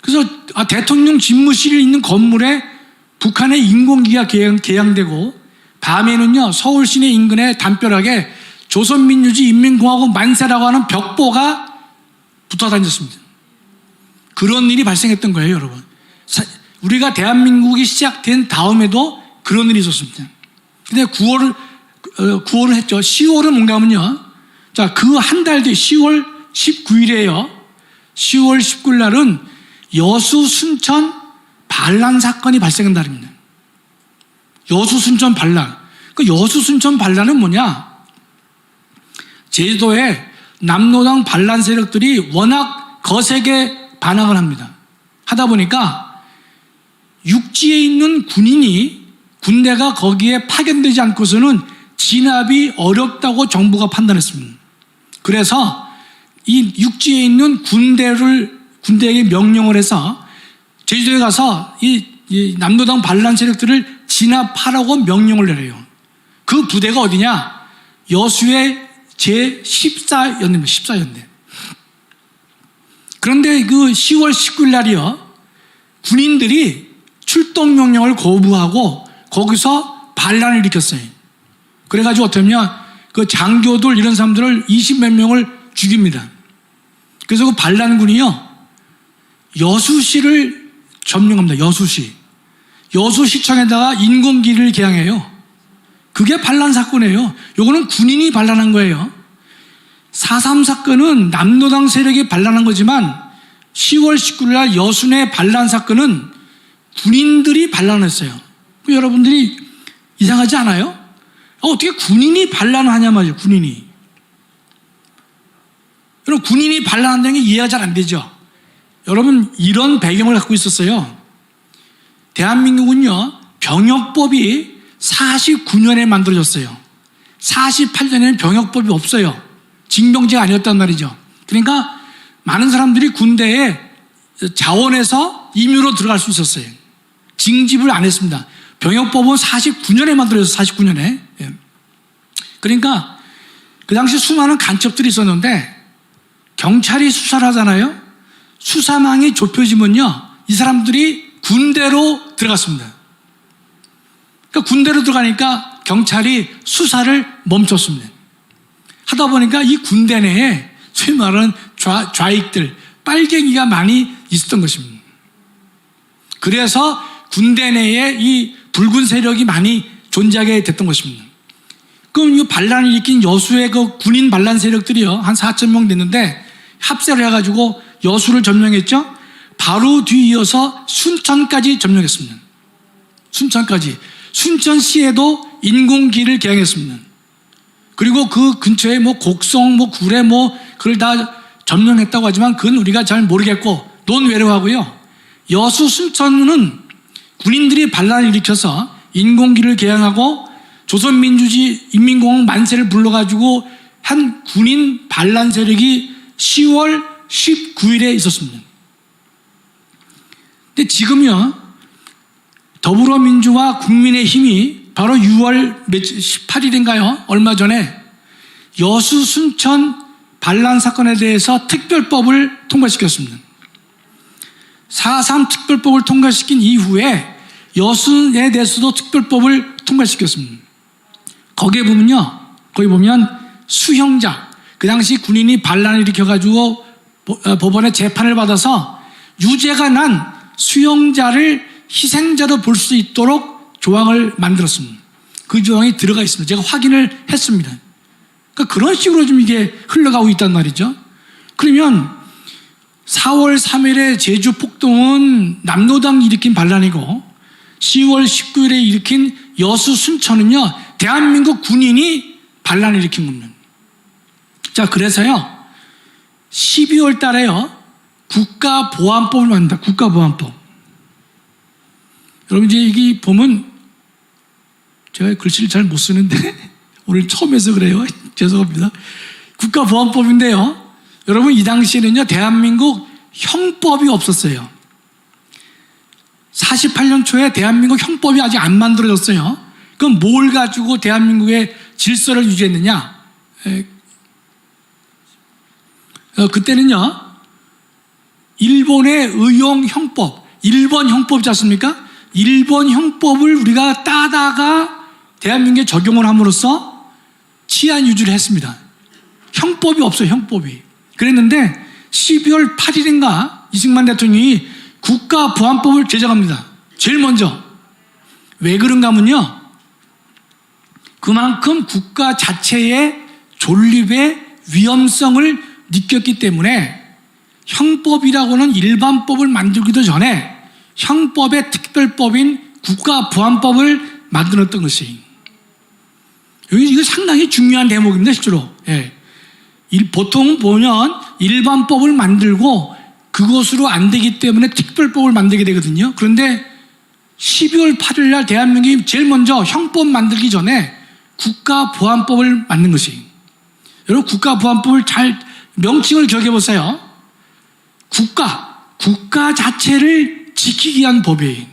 [SPEAKER 1] 그래서 대통령 집무실이 있는 건물에 북한의 인공기가 개항되고 밤에는요 서울 시내 인근에 담벼락에 조선민주주의 인민공화국 만세라고 하는 벽보가 붙어 다녔습니다. 그런 일이 발생했던 거예요, 여러분. 우리가 대한민국이 시작된 다음에도 그런 일이 있었습니다. 근데 9월을 했죠. 10월은 뭔가 하면요. 자, 그 한 달 뒤 10월 19일에요. 10월 19일 날은 여수 순천 반란 사건이 발생한 날입니다. 여수 순천 반란. 그 여수 순천 반란은 뭐냐? 제주도에 남로당 반란 세력들이 워낙 거세게 반항을 합니다. 하다 보니까 육지에 있는 군대가 거기에 파견되지 않고서는 진압이 어렵다고 정부가 판단했습니다. 그래서 이 육지에 있는 군대에게 명령을 해서 제주도에 가서 이 남로당 반란 세력들을 진압하라고 명령을 내려요. 그 부대가 어디냐? 여수의 제14연대입니다. 14연대. 그런데 그 10월 19일 날이요, 군인들이 출동 명령을 거부하고 거기서 반란을 일으켰어요. 그래가지고 어떠면 그 장교들 이런 사람들을 20몇 명을 죽입니다. 그래서 그 반란군이요, 여수시를 점령합니다. 여수시청에다가 인공기를 개항해요. 그게 반란 사건이에요. 요거는 군인이 반란한 거예요. 4.3 사건은 남로당 세력이 반란한 거지만 10월 19일 날 여수 내 반란 사건은 군인들이 반란했어요. 여러분들이 이상하지 않아요? 어떻게 군인이 반란하냐 말이에요. 군인이. 여러분, 군인이 반란한다는 게 이해가 잘 안 되죠. 여러분, 이런 배경을 갖고 있었어요. 대한민국은요, 병역법이 49년에 만들어졌어요. 48년에는 병역법이 없어요. 징병제가 아니었단 말이죠. 그러니까 많은 사람들이 군대에 자원해서 임유로 들어갈 수 있었어요. 징집을 안 했습니다. 병역법은 49년에 만들어졌어요. 49년에. 그러니까 그 당시 수많은 간첩들이 있었는데 경찰이 수사를 하잖아요. 수사망이 좁혀지면요, 이 사람들이 군대로 들어갔습니다. 그러니까 군대로 들어가니까 경찰이 수사를 멈췄습니다. 하다 보니까 이 군대 내에 소위 말하는 좌익들, 빨갱이가 많이 있었던 것입니다. 그래서 군대 내에 이 붉은 세력이 많이 존재하게 됐던 것입니다. 그럼 이 반란을 일으킨 여수의 그 군인 반란 세력들이요, 한 4,000명 됐는데 합세를 해가지고 여수를 점령했죠. 바로 뒤이어서 순천까지 점령했습니다. 순천까지. 순천시에도 인공기를 개항했습니다. 그리고 그 근처에 뭐 곡성, 뭐 구례, 그걸 다 점령했다고 하지만 그건 우리가 잘 모르겠고 논외로하고요. 여수 순천은 군인들이 반란을 일으켜서 인공기를 개항하고 조선민주주의 인민공화국 만세를 불러가지고 한 군인 반란 세력이 10월 19일에 있었습니다. 근데 지금요, 더불어민주와 국민의힘이 바로 6월 18일인가요? 얼마 전에 여수 순천 반란 사건에 대해서 특별법을 통과시켰습니다. 4.3 특별법을 통과시킨 이후에 여수에 대해서도 특별법을 통과시켰습니다. 거기에 보면 수형자, 그 당시 군인이 반란을 일으켜가지고 법원에 재판을 받아서 유죄가 난 수형자를 희생자로 볼 수 있도록 조항을 만들었습니다. 그 조항이 들어가 있습니다. 제가 확인을 했습니다. 그러니까 그런 식으로 좀 이게 흘러가고 있단 말이죠. 그러면 4월 3일에 제주 폭동은 남로당이 일으킨 반란이고 10월 19일에 일으킨 여수 순천은요, 대한민국 군인이 반란을 일으킨 겁니다. 자, 그래서요, 12월 달에요, 국가보안법을 만든다. 국가보안법. 여러분, 이제 여기 보면 제가 글씨를 잘 못 쓰는데 오늘 처음 해서 그래요. 죄송합니다. 국가보안법인데요, 여러분, 이 당시에는요, 대한민국 형법이 없었어요. 48년 초에 대한민국 형법이 아직 안 만들어졌어요. 그럼 뭘 가지고 대한민국의 질서를 유지했느냐? 그때는요, 일본의 의용 형법, 일본 형법이지 않습니까? 일본 형법을 우리가 따다가 대한민국에 적용을 함으로써 치안 유지를 했습니다. 형법이 없어요, 형법이. 그랬는데 12월 8일인가 이승만 대통령이 국가보안법을 제정합니다. 제일 먼저. 왜 그런가 하면요, 그만큼 국가 자체의 존립의 위험성을 느꼈기 때문에 형법이라고는 일반법을 만들기도 전에 형법의 특별법인 국가보안법을 만들었던 것이. 이거 상당히 중요한 대목입니다, 실제로. 예. 보통 보면 일반법을 만들고 그것으로 안 되기 때문에 특별법을 만들게 되거든요. 그런데 12월 8일 날 대한민국이 제일 먼저 형법 만들기 전에 국가보안법을 만든 것이. 여러분, 국가보안법을 잘 명칭을 기억해 보세요. 국가 자체를 지키기 위한 법이에요.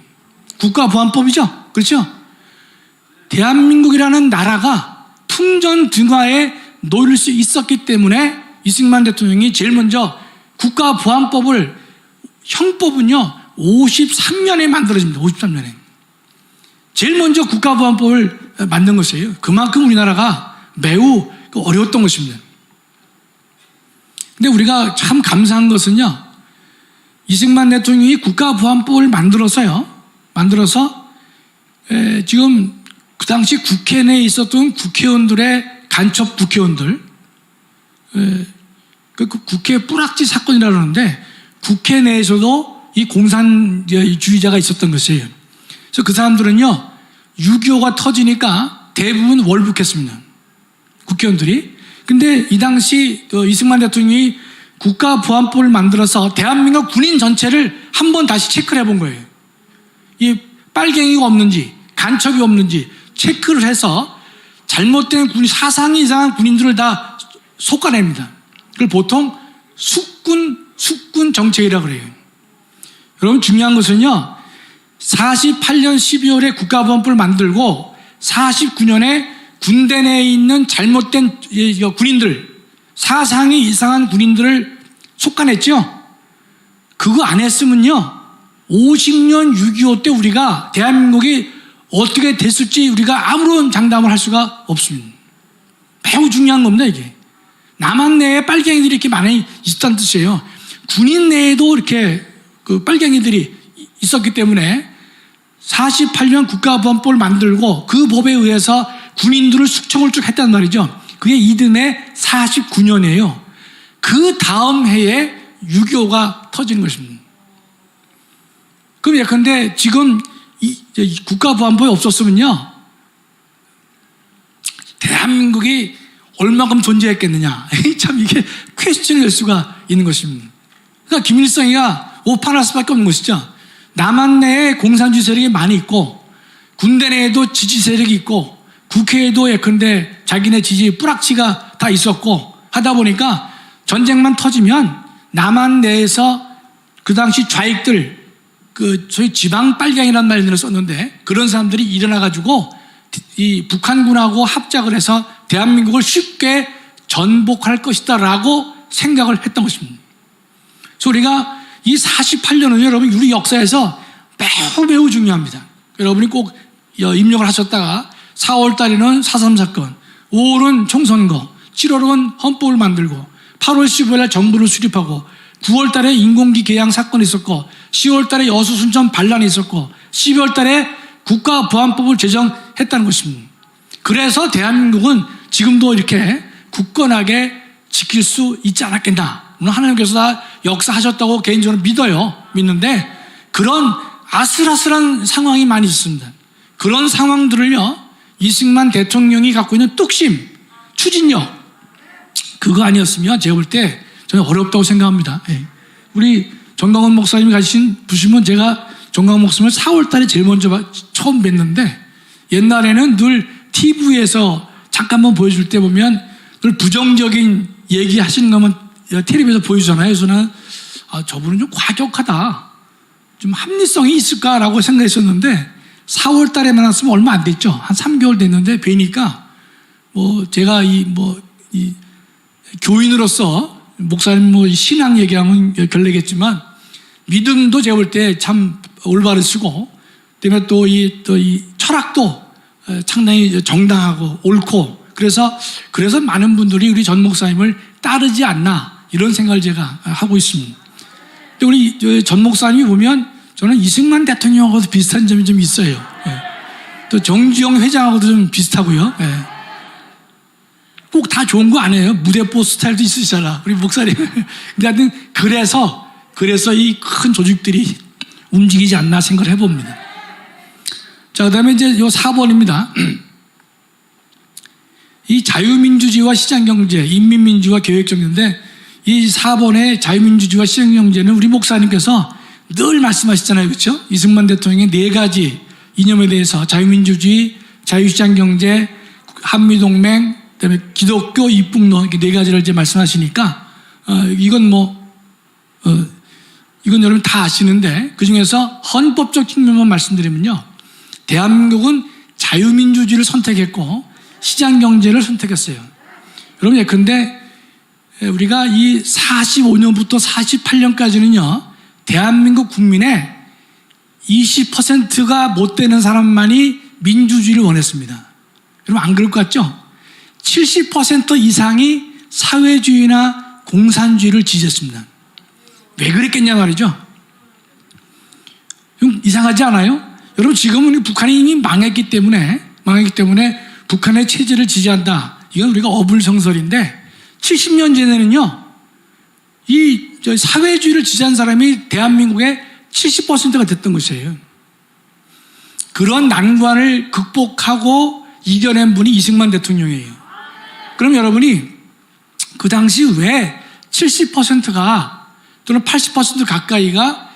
[SPEAKER 1] 국가보안법이죠. 그렇죠? 대한민국이라는 나라가 풍전등화에 놓일 수 있었기 때문에 이승만 대통령이 제일 먼저 국가보안법을, 형법은요 53년에 만들어집니다. 53년에 제일 먼저 국가보안법을 만든 것이에요. 그만큼 우리나라가 매우 어려웠던 것입니다. 근데 우리가 참 감사한 것은요, 이승만 대통령이 국가보안법을 만들어서 지금 그 당시 국회 내에 있었던 국회의원들의 간첩 국회의원들, 그 국회 뿌락지 사건이라고 하는데 국회 내에서도 이 공산주의자가 있었던 것이에요. 그래서 그 사람들은요 6.25가 터지니까 대부분 월북했습니다. 국회의원들이. 근데 이 당시 이승만 대통령이 국가보안법을 만들어서 대한민국 군인 전체를 한번 다시 체크를 해본 거예요. 이 빨갱이가 없는지 간첩이 없는지 체크를 해서 잘못된 사상이 이상한 군인들을 다 솎아냅니다. 그걸 보통 숙군 정책이라고 그래요. 여러분, 중요한 것은요 48년 12월에 국가보안법을 만들고 49년에 군대 내에 있는 잘못된 군인들, 사상이 이상한 군인들을 솎아냈죠. 그거 안 했으면요 50년 6.25 때 우리가 대한민국이 어떻게 됐을지 우리가 아무런 장담을 할 수가 없습니다. 매우 중요한 겁니다. 이게 남한 내에 빨갱이들이 이렇게 많이 있었다는 뜻이에요. 군인 내에도 이렇게 그 빨갱이들이 있었기 때문에 48년 국가보안법을 만들고 그 법에 의해서 군인들을 숙청을 쭉 했단 말이죠. 그게 이듬해 49년이에요. 그 다음 해에 6.25가 터지는 것입니다. 그럼 예컨대 지금 이 국가보안법이 없었으면요 대한민국이 얼마큼 존재했겠느냐. 참 이게 퀘스천이 될 수가 있는 것입니다. 그러니까 김일성이가 오판할 수밖에 없는 것이죠. 남한 내에 공산주의 세력이 많이 있고 군대 내에도 지지 세력이 있고 국회에도 예컨대 자기네 지지 뿌락치가 다 있었고 하다 보니까 전쟁만 터지면 남한 내에서 그 당시 좌익들, 소위 지방 빨갱이라는 말을 썼는데 그런 사람들이 일어나가지고 이 북한군하고 합작을 해서 대한민국을 쉽게 전복할 것이다라고 생각을 했던 것입니다. 그래서 우리가 이 48년은 여러분 우리 역사에서 매우 중요합니다. 여러분이 꼭 입력을 하셨다가 4월 달에는 4.3 사건, 5월은 총선거, 7월은 헌법을 만들고 8월 15일 정부를 수립하고 9월 달에 인공기 개양 사건이 있었고 10월 달에 여수 순천 반란이 있었고 12월 달에 국가보안법을 제정했다는 것입니다. 그래서 대한민국은 지금도 이렇게 굳건하게 지킬 수 있지 않았겠나. 물론 하나님께서 다 역사하셨다고 개인적으로 믿는데 그런 아슬아슬한 상황이 많이 있습니다. 그런 상황들을요 이승만 대통령이 갖고 있는 뚝심, 추진력, 그거 아니었으면 제가 볼 때 저는 어렵다고 생각합니다. 우리 정강원 목사님이 가신 부시면 제가 정강원 목사님을 4월 달에 제일 먼저 처음 뵀는데 옛날에는 늘 TV에서 잠깐만 보여줄 때 보면 늘 부정적인 얘기 하시는 것만 텔레비에서 보여주잖아요. 그래서 저는 저분은 좀 과격하다, 좀 합리성이 있을까라고 생각했었는데 4월 달에 만났으면 얼마 안 됐죠. 한 3개월 됐는데 뵈니까 제가 이 교인으로서 목사님 신앙 얘기하면 결례겠지만 믿음도 제가 볼 때 참 올바르시고 그다음에 또 이 철학도 상당히 정당하고 옳고 그래서 많은 분들이 우리 전 목사님을 따르지 않나 이런 생각을 제가 하고 있습니다. 근데 우리 전 목사님이 보면 저는 이승만 대통령하고도 비슷한 점이 좀 있어요. 또 정주영 회장하고도 좀 비슷하고요. 꼭 다 좋은 거 아니에요. 무대포 스타일도 있으시잖아, 우리 목사님. 근데 하여튼 그래서 이 큰 조직들이 움직이지 않나 생각을 해봅니다. 자, 그 다음에 이제 요 4번입니다. 이 자유민주주의와 시장경제, 인민민주화 계획정제인데, 이 4번의 자유민주주의와 시장경제는 우리 목사님께서 늘 말씀하시잖아요. 그렇죠? 이승만 대통령의 4가지 이념에 대해서 자유민주주의, 자유시장경제, 한미동맹, 그다음에 기독교 입북론, 이렇게 4가지를 이제 말씀하시니까 이건 여러분 다 아시는데, 그 중에서 헌법적 측면만 말씀드리면요, 대한민국은 자유민주주의를 선택했고 시장경제를 선택했어요. 여러분, 예컨대 우리가 이 45년부터 48년까지는요, 대한민국 국민의 20%가 못 되는 사람만이 민주주의를 원했습니다. 여러분, 안 그럴 것 같죠? 70% 이상이 사회주의나 공산주의를 지지했습니다. 왜 그랬겠냐 말이죠. 좀 이상하지 않아요? 여러분, 지금은 북한이 이미 망했기 때문에 북한의 체제를 지지한다, 이건 우리가 어불성설인데, 70년 전에는요, 이 사회주의를 지지한 사람이 대한민국의 70%가 됐던 것이에요. 그런 난관을 극복하고 이겨낸 분이 이승만 대통령이에요. 그럼 여러분이 그 당시 왜 70%가 또는 80% 가까이가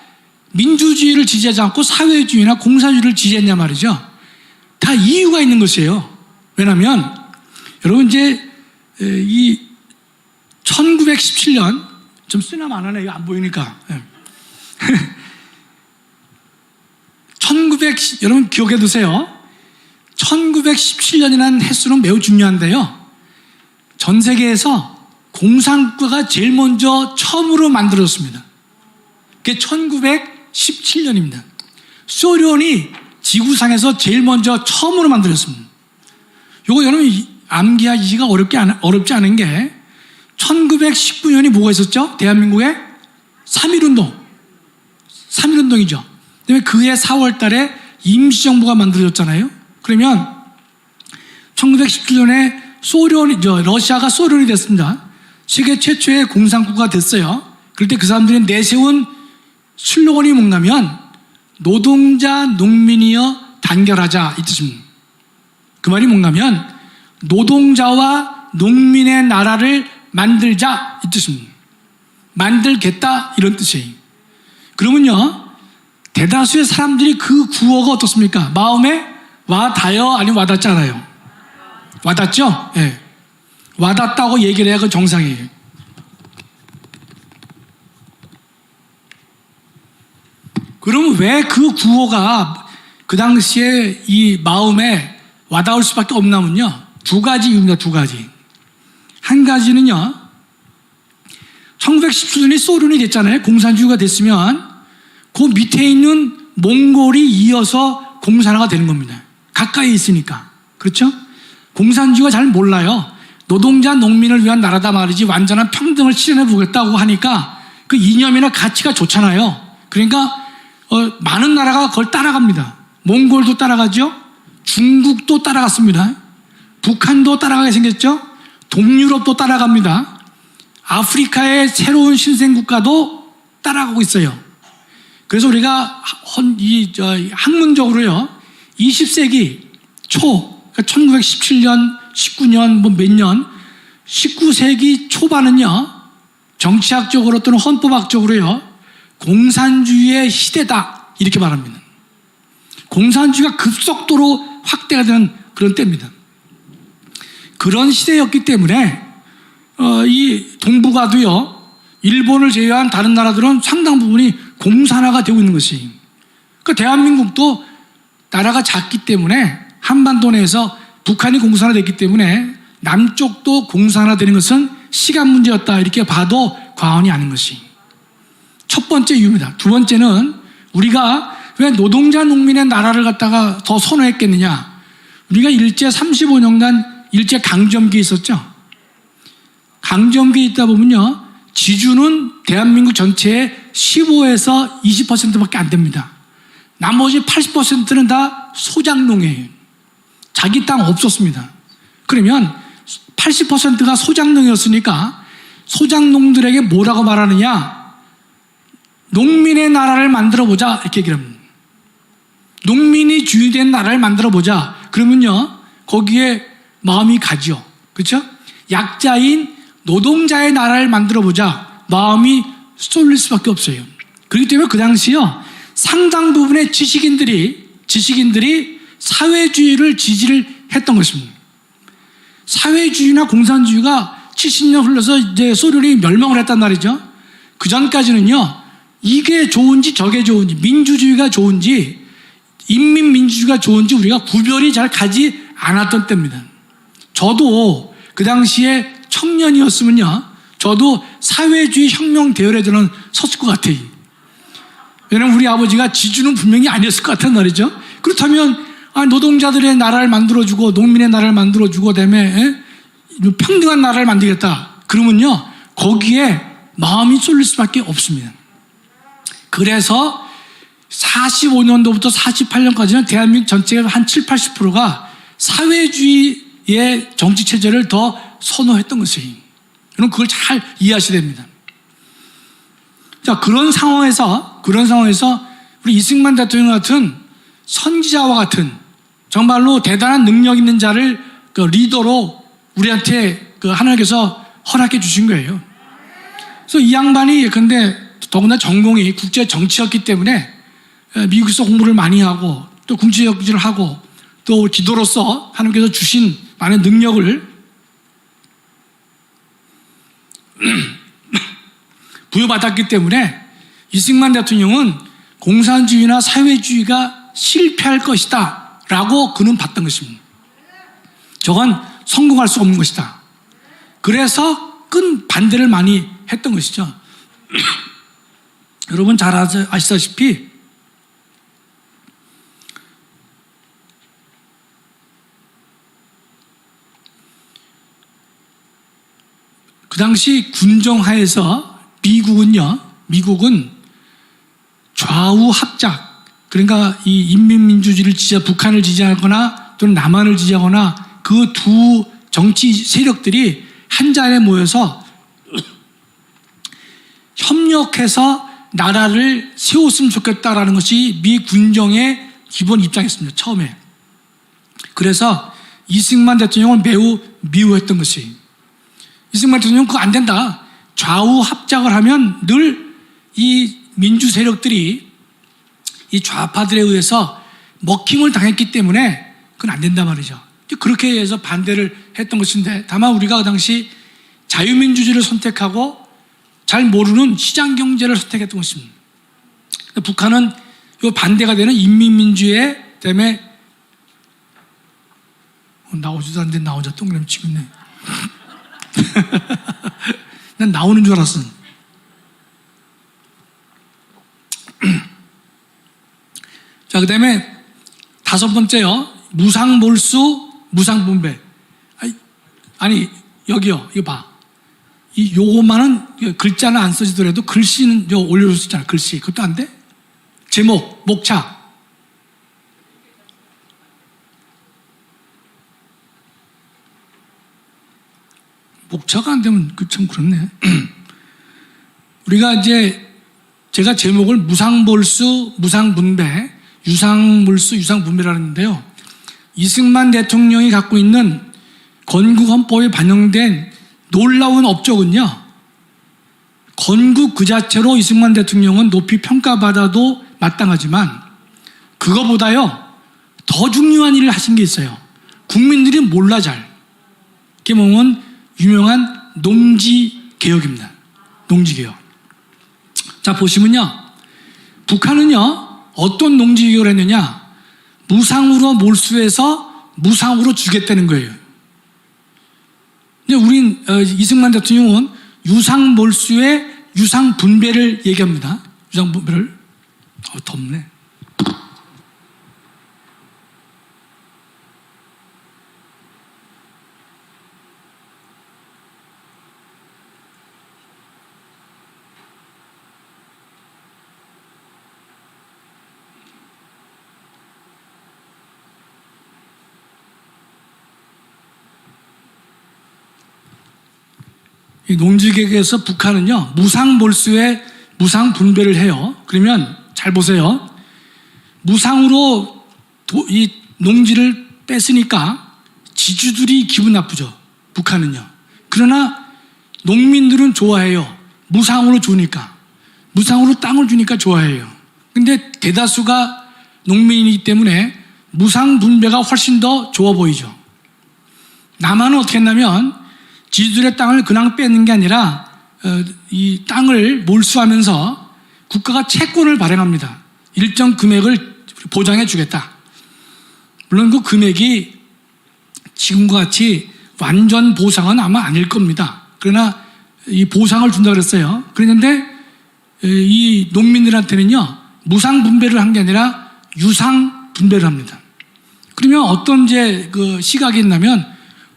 [SPEAKER 1] 민주주의를 지지하지 않고 사회주의나 공산주의를 지지했냐 말이죠. 다 이유가 있는 것이에요. 왜냐하면 여러분, 이제 이 1917년, 좀 쓰나 안 하네, 이거 안 보이니까. 여러분 기억해 두세요. 1917년이라는 횟수는 매우 중요한데요, 전 세계에서 공산국가가 제일 먼저 처음으로 만들어졌습니다. 그게 1917년입니다. 소련이 지구상에서 제일 먼저 처음으로 만들었습니다. 요거 여러분 암기하기가 어렵지 않은 게, 1919년이 뭐가 있었죠? 대한민국에 3.1운동이죠. 그다음에 그해 4월 달에 임시정부가 만들어졌잖아요. 그러면 1917년에 러시아가 소련이 됐습니다. 세계 최초의 공산국가가 됐어요. 그럴 때 그 사람들이 내세운 슬로건이 뭔가면, 노동자 농민이여 단결하자, 이 뜻입니다. 그 말이 뭔가면, 노동자와 농민의 나라를 만들자, 이 뜻입니다. 만들겠다, 이런 뜻이에요. 그러면요, 대다수의 사람들이 그 구호가 어떻습니까? 마음에 와닿아요? 아니면 와닿지 않아요? 와닿죠? 예. 네. 와닿다고 얘기를 해야 그 정상이에요. 그러면 왜 그 구호가 그 당시에 이 마음에 와닿을 수밖에 없냐면요, 2가지 이유입니다. 2가지. 한 가지는요, 1917년이 소련이 됐잖아요. 공산주의가 됐으면 그 밑에 있는 몽골이 이어서 공산화가 되는 겁니다. 가까이 있으니까. 그렇죠? 공산주의가 잘 몰라요. 노동자 농민을 위한 나라다 말이지 완전한 평등을 실현해 보겠다고 하니까 그 이념이나 가치가 좋잖아요. 그러니까 많은 나라가 그걸 따라갑니다. 몽골도 따라가죠. 중국도 따라갔습니다. 북한도 따라가게 생겼죠. 동유럽도 따라갑니다. 아프리카의 새로운 신생국가도 따라가고 있어요. 그래서 우리가 학문적으로요, 20세기 초, 그러니까 1917년, 19년, 몇 년, 19세기 초반은요, 정치학적으로 또는 헌법학적으로요, 공산주의의 시대다, 이렇게 말합니다. 공산주의가 급속도로 확대가 되는 그런 때입니다. 그런 시대였기 때문에 이 동북아도요, 일본을 제외한 다른 나라들은 상당 부분이 공산화가 되고 있는 것이. 그러니까 대한민국도 나라가 작기 때문에 한반도 내에서 북한이 공산화됐기 때문에 남쪽도 공산화되는 것은 시간 문제였다, 이렇게 봐도 과언이 아닌 것이 첫 번째 이유입니다. 2번째는 우리가 왜 노동자 농민의 나라를 갖다가 더 선호했겠느냐. 우리가 일제 35년간 일제 강점기에 있었죠. 강점기에 있다 보면요, 지주는 대한민국 전체의 15에서 20%밖에 안 됩니다. 나머지 80%는 다 소작농이에요. 자기 땅 없었습니다. 그러면 80%가 소작농이었으니까 소작농들에게 뭐라고 말하느냐? 농민의 나라를 만들어보자 이렇게 얘기를 합니다. 농민이 주인된 나라를 만들어보자. 그러면요 거기에 마음이 가죠. 그렇죠? 약자인 노동자의 나라를 만들어보자. 마음이 쏠릴 수밖에 없어요. 그렇기 때문에 그 당시요 상당 부분의 지식인들이 사회주의를 지지를 했던 것입니다. 사회주의나 공산주의가 70년 흘러서 이제 소련이 멸망을 했단 말이죠. 그 전까지는요 이게 좋은지 저게 좋은지, 민주주의가 좋은지 인민민주주의가 좋은지 우리가 구별이 잘 가지 않았던 때입니다. 저도 그 당시에 청년이었으면요 저도 사회주의 혁명 대열에들은 섰을 것 같아요. 왜냐하면 우리 아버지가 지주는 분명히 아니었을 것 같단 말이죠. 그렇다면 노동자들의 나라를 만들어주고 농민의 나라를 만들어주고 그다음에 평등한 나라를 만들겠다. 그러면요 거기에 마음이 쏠릴 수밖에 없습니다. 그래서 45년도부터 48년까지는 대한민국 전체가 한 7, 80%가 사회주의의 정치체제를 더 선호했던 것이에요. 여러분 그걸 잘 이해하셔야 됩니다. 자, 그런 상황에서 우리 이승만 대통령 같은 선지자와 같은 정말로 대단한 능력 있는 자를 그 리더로 우리한테 그 하나님께서 허락해 주신 거예요. 그래서 이 양반이 근데 더구나 전공이 국제 정치였기 때문에 미국에서 공부를 많이 하고 또 궁지적지를 하고 또 기도로서 하나님께서 주신 많은 능력을 부여받았기 때문에 이승만 대통령은 공산주의나 사회주의가 실패할 것이다 라고 그는 봤던 것입니다. 저건 성공할 수 없는 것이다. 그래서 끈 반대를 많이 했던 것이죠. 여러분 잘 아시다시피 그 당시 군정하에서 미국은 좌우 합작, 그러니까 이 인민민주주의를 지지하거나 북한을 지지하거나 또는 남한을 지지하거나 그 두 정치 세력들이 한 자리에 모여서 협력해서 나라를 세웠으면 좋겠다라는 것이 미 군정의 기본 입장이었습니다. 처음에. 그래서 이승만 대통령을 매우 미워했던 것이, 이승만 대통령은 그거 안 된다. 좌우 합작을 하면 늘 이 민주 세력들이 이 좌파들에 의해서 먹힘을 당했기 때문에 그건 안 된단 말이죠. 그렇게 해서 반대를 했던 것인데, 다만 우리가 그 당시 자유민주주의를 선택하고 잘 모르는 시장경제를 선택했던 것입니다. 북한은 이 반대가 되는 인민민주의 때문에 나오지도 않는데 나 혼자 동그라미 치고 있네. 난 나오는 줄 알았어. 자, 그 다음에 다섯 번째요. 무상몰수, 무상분배. 아니, 여기요. 이거 봐. 요거만은 글자는 안 써지더라도 글씨는 올려줄 수 있잖아. 글씨. 그것도 안 돼? 제목, 목차. 목차가 안 되면 참 그렇네. 우리가 이제 제가 제목을 무상몰수, 무상분배, 유상몰수, 유상분배라는데요. 이승만 대통령이 갖고 있는 건국헌법에 반영된 놀라운 업적은요, 건국 그 자체로 이승만 대통령은 높이 평가받아도 마땅하지만 그거보다요 더 중요한 일을 하신 게 있어요. 국민들이 몰라 잘. 그게 뭐냐면 유명한 농지개혁입니다. 농지개혁. 자, 보시면요, 북한은요 어떤 농지개혁을 했느냐, 무상으로 몰수해서 무상으로 주겠다는 거예요. 근데 우린 이승만 대통령은 유상몰수의 유상분배를 얘기합니다. 유상분배를. 덥네. 이 농지계획에서 북한은요, 무상몰수에 무상분배를 해요. 그러면 잘 보세요. 무상으로 이 농지를 뺐으니까 지주들이 기분 나쁘죠. 북한은요. 그러나 농민들은 좋아해요. 무상으로 주니까. 무상으로 땅을 주니까 좋아해요. 근데 대다수가 농민이기 때문에 무상분배가 훨씬 더 좋아 보이죠. 남한은 어떻게 했냐면 지주들의 땅을 그냥 뺏는 게 아니라 이 땅을 몰수하면서 국가가 채권을 발행합니다. 일정 금액을 보장해 주겠다. 물론 그 금액이 지금과 같이 완전 보상은 아마 아닐 겁니다. 그러나 이 보상을 준다고 그랬어요. 그랬는데 이 농민들한테는요, 무상 분배를 한 게 아니라 유상 분배를 합니다. 그러면 어떤 이제 그 시각이 있냐면,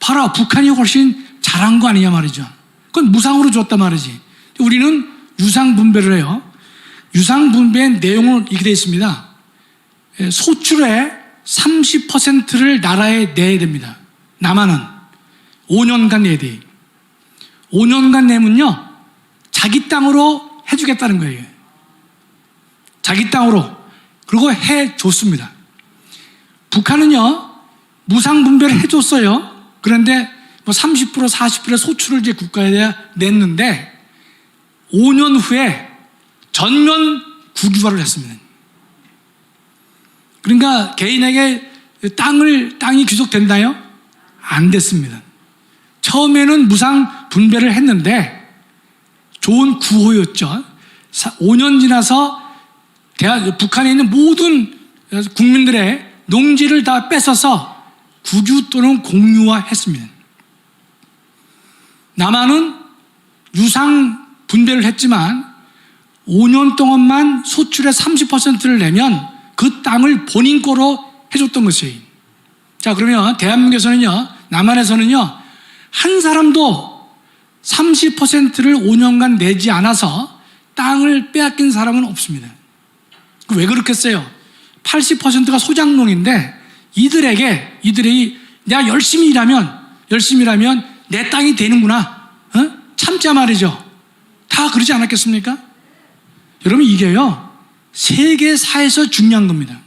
[SPEAKER 1] 봐라, 북한이 훨씬 잘한 거 아니냐 말이죠. 그건 무상으로 줬단 말이지. 우리는 유상 분배를 해요. 유상 분배의 내용은 이렇게 되어 있습니다. 소출의 30%를 나라에 내야 됩니다. 남한은 5년간 내야 돼요. 5년간 내면요, 자기 땅으로 해주겠다는 거예요. 자기 땅으로. 그리고 해줬습니다. 북한은요, 무상분배를 해줬어요. 그런데 뭐 30%, 40%의 소출을 이제 국가에 냈는데 5년 후에 전면 국유화를 했습니다. 그러니까 개인에게 땅이 귀속됐나요? 안 됐습니다. 처음에는 무상 분배를 했는데 좋은 구호였죠. 5년 지나서 북한에 있는 모든 국민들의 농지를 다 뺏어서 국유 또는 공유화했습니다. 남한은 유상 분배를 했지만 5년 동안만 소출의 30%를 내면 그 땅을 본인 거로 해줬던 것이에요. 자, 그러면 대한민국에서는요, 남한에서는요, 한 사람도 30%를 5년간 내지 않아서 땅을 빼앗긴 사람은 없습니다. 왜 그렇겠어요? 80%가 소작농인데 이들이 내가 열심히 일하면 내 땅이 되는구나. 참자 말이죠. 다 그러지 않았겠습니까? 여러분, 이게요, 세계사에서 중요한 겁니다.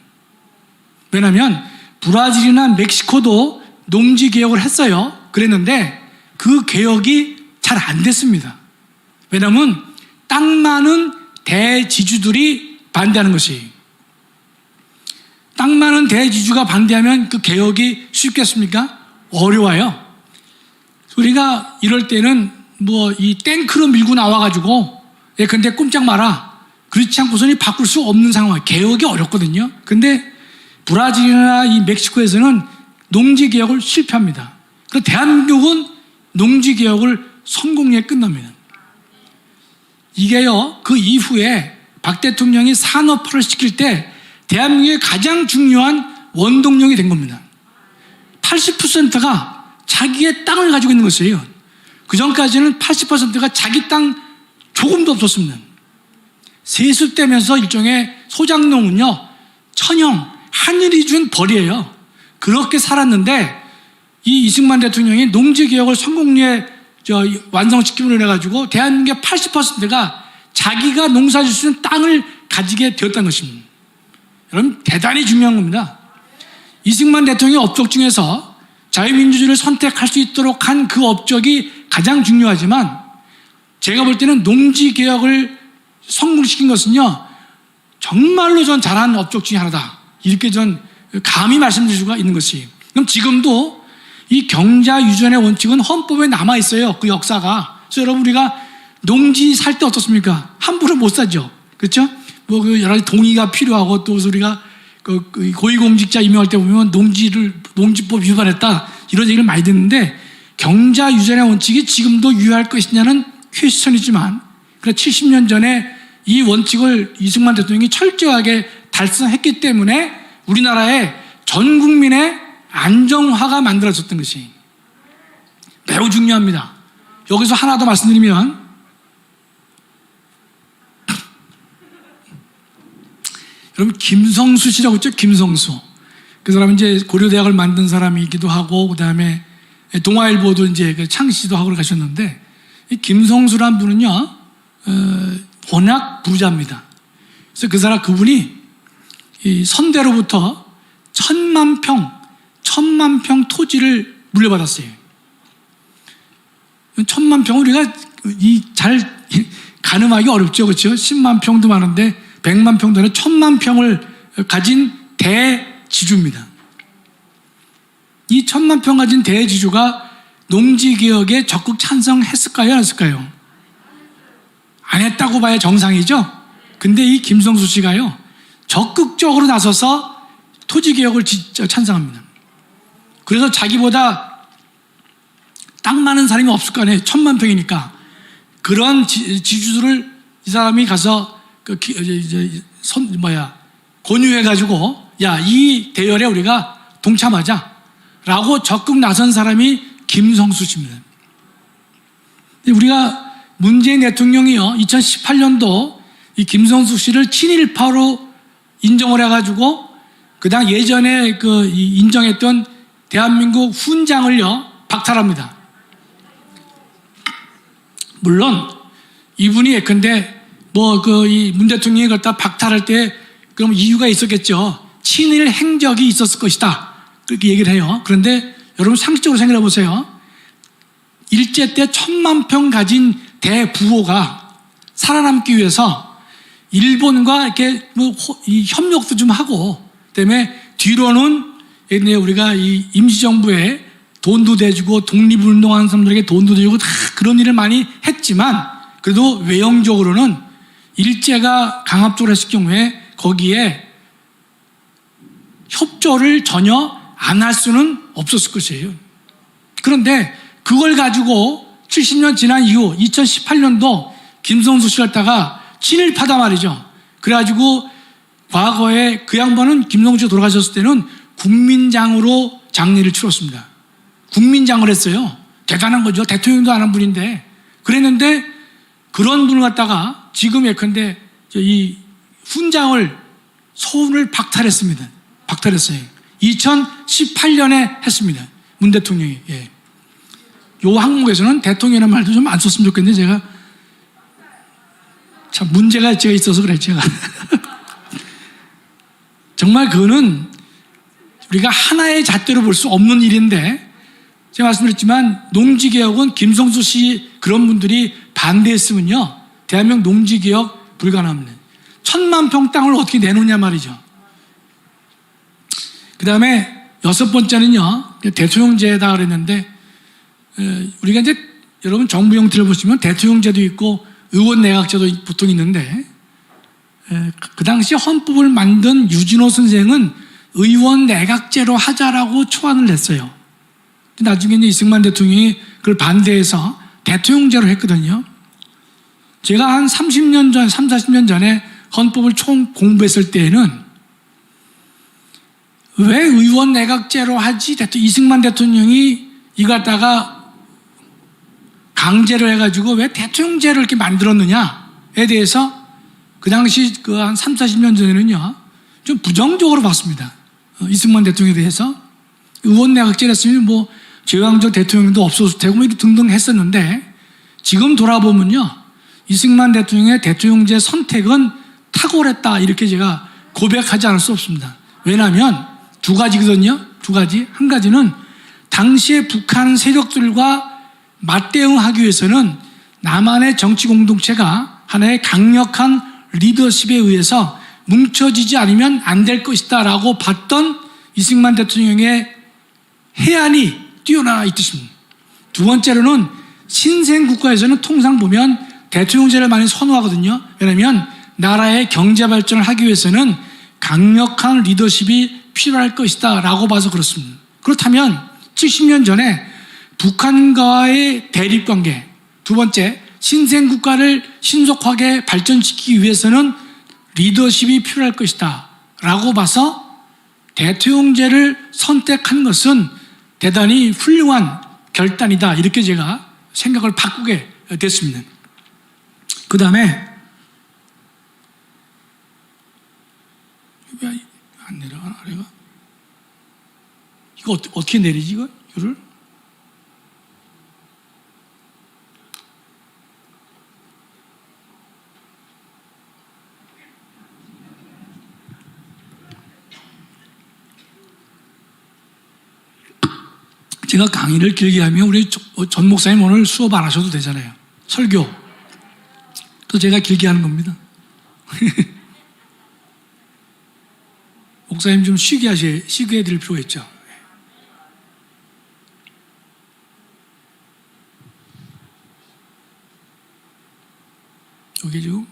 [SPEAKER 1] 왜냐하면 브라질이나 멕시코도 농지개혁을 했어요. 그랬는데 그 개혁이 잘 안 됐습니다. 왜냐하면 땅 많은 대지주들이 반대하는 것이. 땅 많은 대지주가 반대하면 그 개혁이 쉽겠습니까? 어려워요. 우리가 이럴 때는 뭐 이 탱크로 밀고 나와가지고 근데 꼼짝 마라. 그렇지 않고서는 바꿀 수 없는 상황. 개혁이 어렵거든요. 근데 브라질이나 이 멕시코에서는 농지개혁을 실패합니다. 그래서 대한민국은 농지개혁을 성공리에 끝납니다. 이게요, 그 이후에 박 대통령이 산업화를 시킬 때 대한민국의 가장 중요한 원동력이 된 겁니다. 80%가 자기의 땅을 가지고 있는 것이에요. 그 전까지는 80%가 자기 땅 조금도 없었습니다. 세습되면서 일종의 소작농은요, 천형, 하늘이 준 벌이에요. 그렇게 살았는데 이 이승만 대통령이 농지개혁을 성공리에 완성시킴으로 해가지고 대한민국의 80%가 자기가 농사질 수 있는 땅을 가지게 되었다는 것입니다. 여러분, 대단히 중요한 겁니다. 이승만 대통령의 업적 중에서 자유민주주의를 선택할 수 있도록 한 그 업적이 가장 중요하지만 제가 볼 때는 농지개혁을 성공시킨 것은요, 정말로 전 잘한 업적 중에 하나다. 이렇게 전 감히 말씀드릴 수가 있는 것이. 그럼 지금도 이 경자유전의 원칙은 헌법에 남아있어요. 그 역사가. 그래서 여러분, 우리가 농지 살 때 어떻습니까? 함부로 못 사죠. 그렇죠? 뭐 그 여러 가지 동의가 필요하고 또 우리가 그 고위공직자 임명할 때 보면 농지법 위반했다. 이런 얘기를 많이 듣는데 경자유전의 원칙이 지금도 유효할 것이냐는 퀘스천이지만 70년 전에 이 원칙을 이승만 대통령이 철저하게 달성했기 때문에 우리나라의 전 국민의 안정화가 만들어졌던 것이 매우 중요합니다. 여기서 하나 더 말씀드리면 여러분, 김성수 씨라고 있죠? 김성수. 그 사람은 이제 고려대학을 만든 사람이기도 하고, 그 다음에 동아일보도 이제 창시도 하고 가셨는데, 이 김성수란 분은요, 워낙 부자입니다. 그래서 그분이 이 선대로부터 1,000만 평 토지를 물려받았어요. 1,000만 평 우리가 잘 가늠하기 어렵죠, 그렇죠? 10만 평도 많은데 100만 평도 아니라 1,000만 평을 가진 대지주입니다. 이 1,000만 평 가진 대지주가 농지개혁에 적극 찬성했을까요, 안 했을까요? 안 했다고 봐야 정상이죠? 근데 이 김성수 씨가요, 적극적으로 나서서 토지개혁을 찬성합니다. 그래서 자기보다 땅 많은 사람이 없을 거 아니에요. 1,000만 평이니까. 그런 지주들을 이 사람이 가서 권유해가지고, 야, 이 대열에 우리가 동참하자. 라고 적극 나선 사람이 김성수 씨입니다. 우리가 문재인 대통령이요, 2018년도 이 김성수 씨를 친일파로 인정을 해가지고, 그다음 예전에 인정했던 대한민국 훈장을요, 박탈합니다. 물론, 이분이 예컨대, 이 문 대통령이 갖다 박탈할 때, 그럼 이유가 있었겠죠. 친일 행적이 있었을 것이다. 그렇게 얘기를 해요. 그런데 여러분 상식적으로 생각해 보세요. 일제 때 1,000만 평 가진 대부호가 살아남기 위해서 일본과 이렇게 이 협력도 좀 하고, 그다음에 뒤로는 우리가 이 임시정부에 돈도 대주고 독립운동하는 사람들에게 돈도 대주고 다 그런 일을 많이 했지만, 그래도 외형적으로는 일제가 강압적으로 했을 경우에 거기에 협조를 전혀 안 할 수는 없었을 것이에요. 그런데 그걸 가지고 70년 지난 이후 2018년도 김성수 씨 갖다가 친일파다 말이죠. 그래가지고 과거에 그 양반은 김성수 씨가 돌아가셨을 때는 국민장으로 장례를 치렀습니다. 국민장을 했어요. 대단한 거죠. 대통령도 안 한 분인데. 그랬는데 그런 분을 갖다가 지금 예컨대 이 훈장을 서훈을 박탈했습니다. 박탈했어요. 2018년에 했습니다. 문 대통령이. 예. 요 항목에서는 대통령이라는 말도 좀 안 썼으면 좋겠는데 제가 참 문제가 제가 있어서 그래 제가. 정말 그거는 우리가 하나의 잣대로 볼 수 없는 일인데, 제가 말씀드렸지만 농지개혁은 김성수 씨 그런 분들이 반대했으면요, 대한민국 농지개혁 불가능합니다. 1,000만 평 땅을 어떻게 내놓냐 말이죠. 그 다음에 6번째는요, 대통령제다 그랬는데, 우리가 이제 여러분 정부 형태를 보시면 대통령제도 있고 의원 내각제도 보통 있는데, 그 당시 헌법을 만든 유진호 선생은 의원 내각제로 하자라고 초안을 냈어요. 나중에 이제 이승만 대통령이 그걸 반대해서 대통령제로 했거든요. 제가 한 30년 전, 40년 전에 헌법을 총 공부했을 때에는 왜 의원 내각제로 하지? 이승만 대통령이 이거 갖다가 강제로 해가지고 왜 대통령제를 이렇게 만들었느냐에 대해서 그 당시 한 40년 전에는요, 좀 부정적으로 봤습니다. 이승만 대통령에 대해서. 의원 내각제를 했으면 제왕적 대통령도 없어도 되고 이렇게 등등 했었는데, 지금 돌아보면요, 이승만 대통령의 대통령제 선택은 탁월했다, 이렇게 제가 고백하지 않을 수 없습니다. 왜냐하면 두 가지거든요. 두 가지. 한 가지는 당시의 북한 세력들과 맞대응하기 위해서는 남한의 정치 공동체가 하나의 강력한 리더십에 의해서 뭉쳐지지 않으면 안 될 것이다 라고 봤던 이승만 대통령의 해안이 뛰어나 있듯입니다. 두 번째로는 신생국가에서는 통상 보면 대통령제를 많이 선호하거든요. 왜냐하면 나라의 경제 발전을 하기 위해서는 강력한 리더십이 필요할 것이다 라고 봐서 그렇습니다. 그렇다면 70년 전에 북한과의 대립관계, 두 번째 신생국가를 신속하게 발전시키기 위해서는 리더십이 필요할 것이다 라고 봐서 대통령제를 선택한 것은 대단히 훌륭한 결단이다, 이렇게 제가 생각을 바꾸게 됐습니다. 그 다음에 왜 안 내려가나 아래가? 이거 어떻게 내리지 이거를? 제가 강의를 길게 하면 우리 전 목사님 오늘 수업 안 하셔도 되잖아요. 설교. 또 제가 길게 하는 겁니다. 목사님 좀 쉬게 해드릴 필요가 있죠. 여기 지금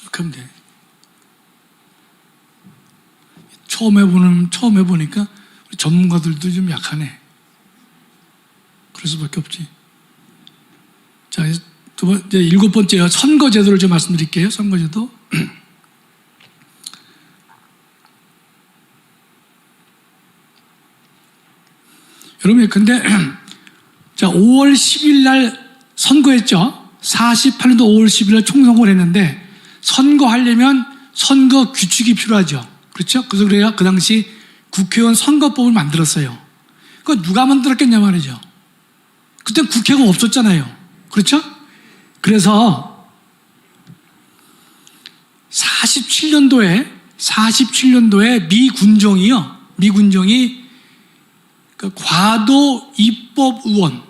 [SPEAKER 1] 이렇게 하면 돼. 처음 해보니까 우리 전문가들도 좀 약하네. 그럴 수밖에 없지. 자, 이제 7번째요. 선거제도를 좀 말씀드릴게요. 선거제도. 여러분, 근데 자, 5월 10일 날 선거했죠. 48년도 5월 10일 날 총선거를 했는데 선거하려면 선거 규칙이 필요하죠. 그렇죠? 그래서 그래야 그 당시 국회의원 선거법을 만들었어요. 그거 누가 만들었겠냐 말이죠. 그때 국회가 없었잖아요. 그렇죠? 그래서 47년도에 미군정이 그 과도 입법 의원,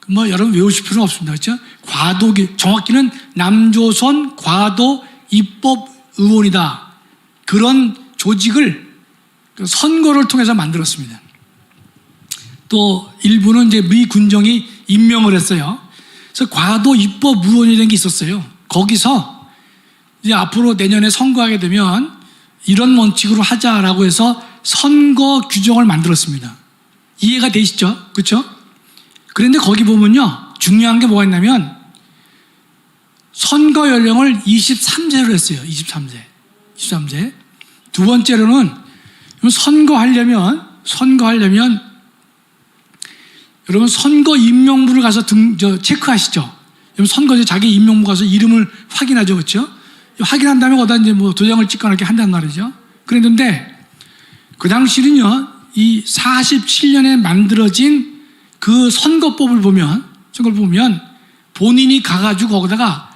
[SPEAKER 1] 뭐 여러분 외우실 필요는 없습니다. 그렇죠? 정확히는 남조선 과도 입법 의원이다. 그런 조직을 선거를 통해서 만들었습니다. 또 일부는 이제 미군정이 임명을 했어요. 그래서 과도 입법 의원이라는 게 있었어요. 거기서 이제 앞으로 내년에 선거하게 되면 이런 원칙으로 하자라고 해서 선거 규정을 만들었습니다. 이해가 되시죠? 그렇죠? 그런데 거기 보면요, 중요한 게 뭐가 있냐면 선거 연령을 23세로 했어요. 23세. 두 번째로는 선거하려면 여러분 선거 임명부를 가서 체크하시죠. 선거제 자기 임명부 가서 이름을 확인하죠. 그렇죠? 확인한 다음에 거기다 이제 뭐 도장을 찍거나 이렇게 한단 말이죠. 그랬는데 그 당시는요, 이 47년에 만들어진 그 선거법을 보면 본인이 가가지고 거기다가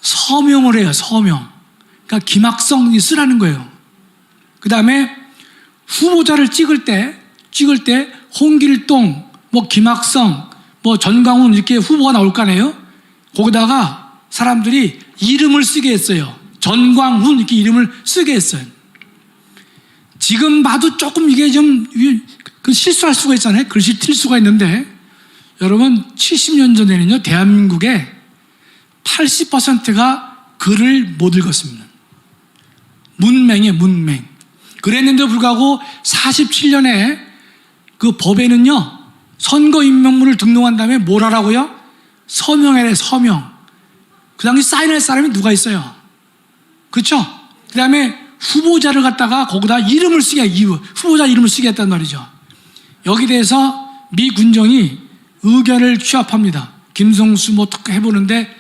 [SPEAKER 1] 서명을 해요. 서명. 그러니까 김학성이 쓰라는 거예요. 그 다음에 후보자를 찍을 때 홍길동, 뭐 김학성, 뭐 전광훈 이렇게 후보가 나올 거 아니에요? 거기다가 사람들이 이름을 쓰게 했어요. 전광훈 이렇게 이름을 쓰게 했어요. 지금 봐도 조금 이게 좀 실수할 수가 있잖아요. 글씨 틀 수가 있는데 여러분 70년 전에는요, 대한민국의 80%가 글을 못 읽었습니다. 문맹이에요, 문맹. 그랬는데도 불구하고 47년에 그 법에는요, 선거 임명물을 등록한 다음에 뭘 하라고요? 서명해래, 서명. 그 당시 사인할 사람이 누가 있어요? 그렇죠? 그 다음에 후보자를 갖다가 거기다 후보자 이름을 쓰게 했단 말이죠. 여기 대해서 미 군정이 의견을 취합합니다. 김성수 뭐 특히 해보는데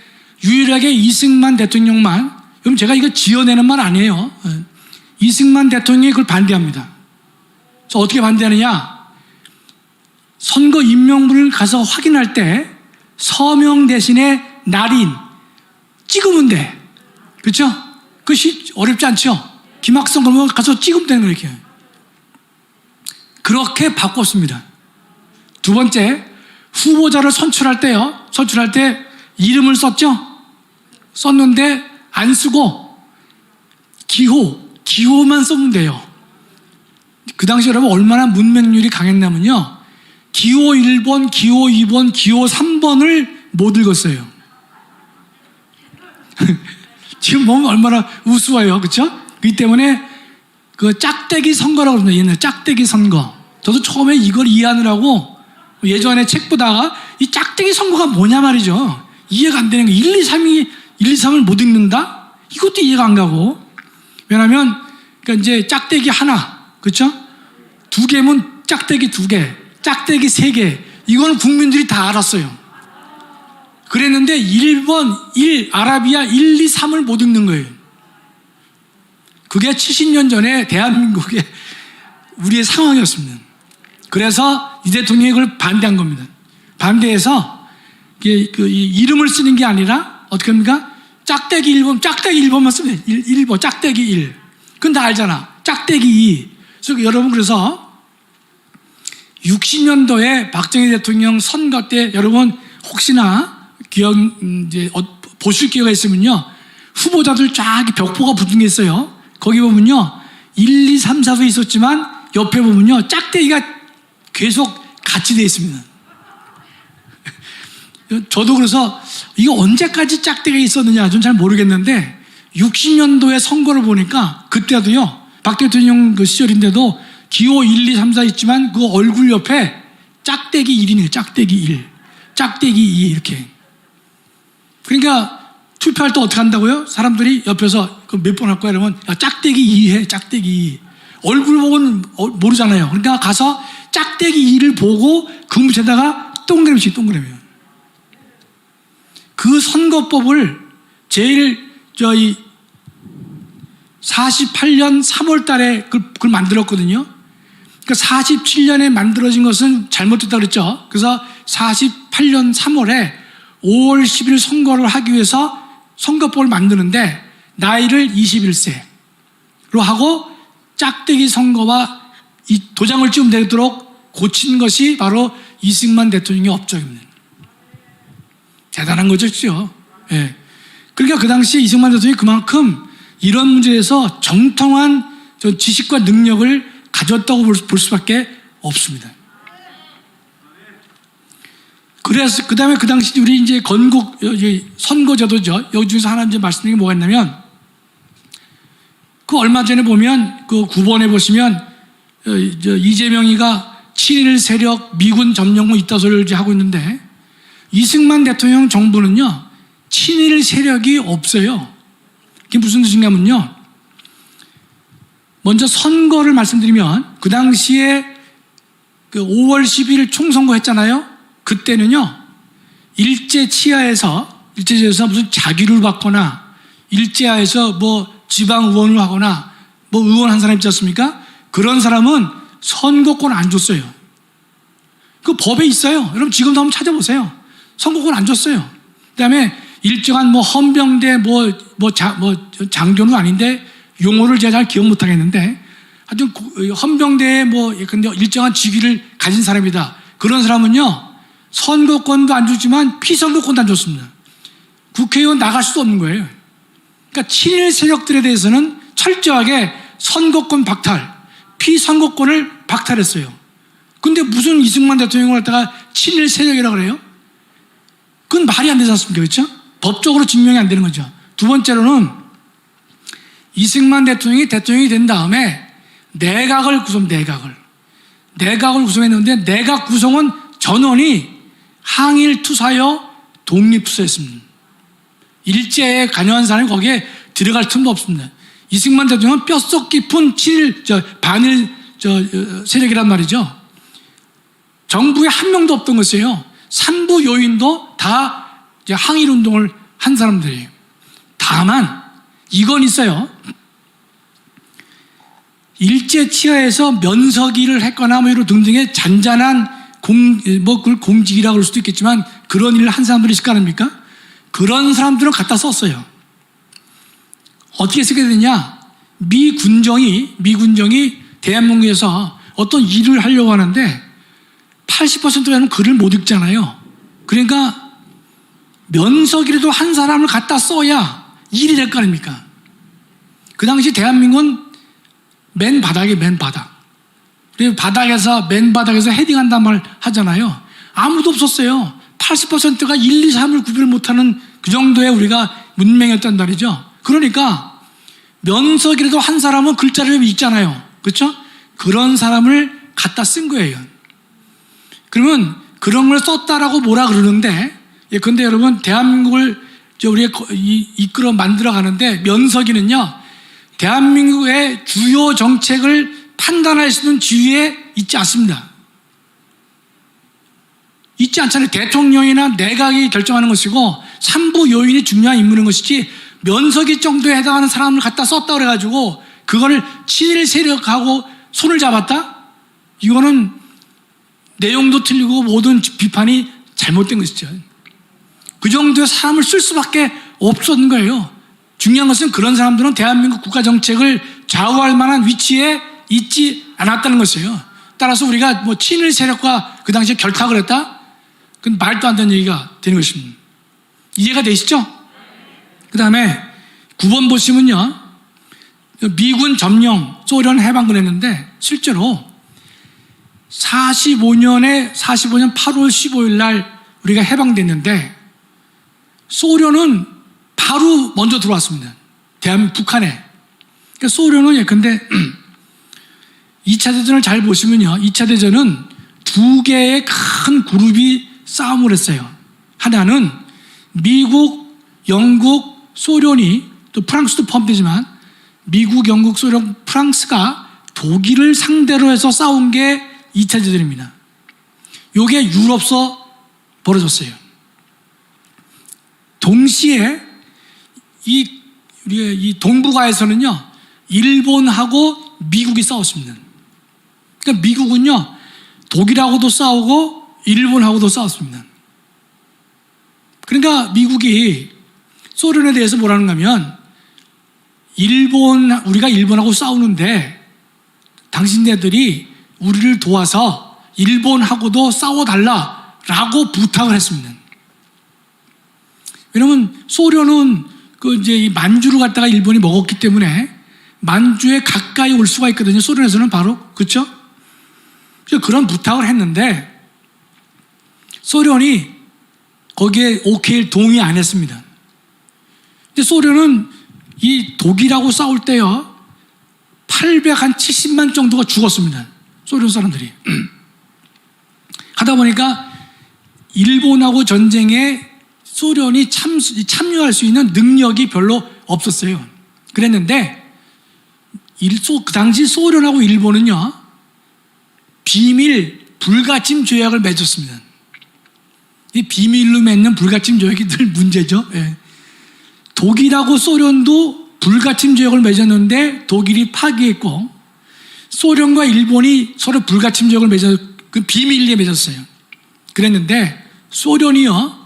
[SPEAKER 1] 유일하게 이승만 대통령만, 그럼 제가 이거 지어내는 말 아니에요. 이승만 대통령이 그걸 반대합니다. 그래서 어떻게 반대하느냐? 선거 임명부를 가서 확인할 때 서명 대신에 날인 찍으면 돼. 그렇죠? 그것이 어렵지 않죠? 김학성 그러면 가서 찍으면 되는 거예요. 이렇게. 그렇게 바꿨습니다. 두 번째, 후보자를 선출할 때 이름을 썼는데 안 쓰고 기호만 쓰면 돼요. 그 당시 여러분 얼마나 문맹률이 강했냐면요, 기호 1번, 기호 2번, 기호 3번을 못 읽었어요. 지금 보면 얼마나 우스워요. 그렇죠? 그렇기 때문에 그 짝대기 선거라고 그러는데, 옛날에 짝대기 선거. 저도 처음에 이걸 이해하느라고 예전에 책 보다가 이 짝대기 선거가 뭐냐 말이죠. 이해가 안 되는 거. 1, 2, 3을 못 읽는다? 이것도 이해가 안 가고. 왜냐하면 그러니까 이제 짝대기 하나, 그렇죠? 2개면 짝대기 2개, 짝대기 3개. 이건 국민들이 다 알았어요. 그랬는데 1번, 아라비아 1, 2, 3을 못 읽는 거예요. 그게 70년 전에 대한민국의 우리의 상황이었습니다. 그래서 이 대통령이 그걸 반대한 겁니다. 반대해서 이 이름을 쓰는 게 아니라 어떻게 합니까? 짝대기 1번만 쓰면 돼. 1번 짝대기 1. 그건 다 알잖아. 짝대기 2. 그래서 여러분, 그래서 60년도에 박정희 대통령 선거 때 여러분 혹시나 보실 기회가 있으면요, 후보자들 쫙 벽보가 붙은 게 있어요. 거기 보면요 1, 2, 3, 4도 있었지만 옆에 보면요 짝대기가 계속 같이 되어 있습니다. 저도 그래서 이거 언제까지 짝대기가 있었느냐 좀 잘 모르겠는데 60년도에 선거를 보니까 그때도요, 박 대통령 그 시절인데도 기호 1, 2, 3, 4 있지만 그 얼굴 옆에 짝대기 1이네요. 짝대기 1, 짝대기 2 이렇게. 그러니까 투표할 때 어떻게 한다고요? 사람들이 옆에서 몇 번 할 거야 이러면 야, 짝대기 2 해. 짝대기 2. 얼굴 보고는 모르잖아요. 그러니까 가서 짝대기 2를 보고 그 밑에다가 동그라미씩 동그라미요. 그 선거법을 제일 48년 3월 달에 그걸 만들었거든요. 그러니까 47년에 만들어진 것은 잘못됐다 그랬죠. 그래서 48년 3월에 5월 10일 선거를 하기 위해서 선거법을 만드는데 나이를 21세로 하고 짝대기 선거와 이 도장을 찍으면 되도록 고친 것이 바로 이승만 대통령의 업적입니다. 대단한 거죠. 예. 그러니까 그 당시에 이승만 대통령이 그만큼 이런 문제에서 정통한 지식과 능력을 가졌다고 볼 수밖에 없습니다. 그래서 그 다음에 그 당시 우리 이제 건국 선거제도죠. 여기 중에서 하나 이제 말씀드린 게 뭐가 있냐면, 그 얼마 전에 보면 그 9번에 보시면 이재명이가 친일 세력 미군 점령무 있다 소리를 이제 하고 있는데, 이승만 대통령 정부는요 친일 세력이 없어요. 그게 무슨 뜻인가면요, 먼저 선거를 말씀드리면 그 당시에 그 5월 10일 총선거 했잖아요. 그때는요 일제치하에서 무슨 자기를 받거나 일제하에서 뭐 지방 의원을 하거나 뭐 의원 한 사람 있지 않습니까? 그런 사람은 선거권 안 줬어요. 그 법에 있어요. 여러분 지금도 한번 찾아보세요. 선거권 안 줬어요. 그다음에 일정한 뭐 헌병대 장교는 아닌데 용어를 제가 잘 기억 못 하겠는데, 하여튼 헌병대에 근데 일정한 직위를 가진 사람이다. 그런 사람은요 선거권도 안 주지만 피선거권도 안 줬습니다. 국회의원 나갈 수도 없는 거예요. 그러니까 친일 세력들에 대해서는 철저하게 선거권 박탈, 피선거권을 박탈했어요. 근데 무슨 이승만 대통령을 갖다가 친일 세력이라고 그래요? 그건 말이 안 되지 않습니까? 그렇죠? 법적으로 증명이 안 되는 거죠. 두 번째로는 이승만 대통령이 된 다음에 내각을 구성했는데, 내각 구성은 전원이 항일 투사여 독립 투사였습니다. 일제에 관여한 사람이 거기에 들어갈 틈도 없습니다. 이승만 대통령은 뼛속 깊은 반일 세력이란 말이죠. 정부에 한 명도 없던 것이에요. 산부 요인도 다 이제 항일 운동을 한 사람들이에요. 다만 이건 있어요. 일제 치하에서 면서기를 했거나 뭐 이런 등등의 잔잔한 그걸 공직이라고 할 수도 있겠지만 그런 일을 한 사람들이 있을 거 아닙니까? 그런 사람들은 갖다 썼어요. 어떻게 쓰게 되냐? 미 군정이 대한민국에서 어떤 일을 하려고 하는데 80%는 글을 못 읽잖아요. 그러니까 면석이라도 한 사람을 갖다 써야 일이 될 거 아닙니까? 그 당시 대한민국은 맨 바닥. 그리고 맨 바닥에서 헤딩한단 말 하잖아요. 아무도 없었어요. 80%가 1, 2, 3을 구별 못하는 그 정도의 우리가 문명이었단 말이죠. 그러니까 면석이라도 한 사람은 글자를 좀 읽잖아요. 그렇죠? 그런 사람을 갖다 쓴 거예요. 그러면 그런 걸 썼다라고 뭐라 그러는데, 근데 여러분 대한민국을 우리가 이끌어 만들어 가는데 면석이는요 대한민국의 주요 정책을 판단할 수 있는 지위에 있지 않습니다. 있지 않잖아요. 대통령이나 내각이 결정하는 것이고 산부 요인이 중요한 인물인 것이지, 면석이 정도에 해당하는 사람을 갖다 썼다 그래가지고 그거를 친일 세력하고 손을 잡았다? 이거는 내용도 틀리고 모든 비판이 잘못된 것이죠. 그 정도의 사람을 쓸 수밖에 없었는 거예요. 중요한 것은 그런 사람들은 대한민국 국가정책을 좌우할 만한 위치에 있지 않았다는 것이에요. 따라서 우리가 뭐 친일 세력과 그 당시에 결탁을 했다? 그건 말도 안 되는 얘기가 되는 것입니다. 이해가 되시죠? 그 다음에 9번 보시면요. 미군 점령, 소련 해방을 했는데 실제로 45년 8월 15일 날 우리가 해방됐는데 소련은 바로 먼저 들어왔습니다. 대한민국 북한에. 그러니까 소련은 예컨대 2차 대전을 잘 보시면요. 2차 대전은 두 개의 큰 그룹이 싸움을 했어요. 하나는 미국, 영국, 소련이 또 프랑스도 포함되지만 미국, 영국, 소련, 프랑스가 독일을 상대로 해서 싸운 게 2차 대전입니다. 이게 유럽서 벌어졌어요. 동시에 이 동북아에서는요, 일본하고 미국이 싸웠습니다. 그러니까 미국은요, 독일하고도 싸우고 일본하고도 싸웠습니다. 그러니까 미국이 소련에 대해서 뭐라는가 하면 우리가 일본하고 싸우는데 당신네들이 우리를 도와서 일본하고도 싸워달라라고 부탁을 했습니다. 왜냐면 소련은 이제 이 만주를 갖다가 일본이 먹었기 때문에 만주에 가까이 올 수가 있거든요. 소련에서는 바로. 그렇죠? 그래서 그런 부탁을 했는데 소련이 거기에 오케이 동의 안 했습니다. 근데 소련은 이 독일하고 싸울 때요 870만 정도가 죽었습니다. 소련 사람들이. 하다 보니까 일본하고 전쟁에 소련이 참여할 수 있는 능력이 별로 없었어요. 그랬는데 그 당시 소련하고 일본은요 비밀 불가침 조약을 맺었습니다. 이 비밀로 맺는 불가침 조약이 늘 문제죠. 예. 독일하고 소련도 불가침 조약을 맺었는데 독일이 파기했고 소련과 일본이 서로 불가침 조약을 그 비밀리에 맺었어요. 그랬는데 소련이요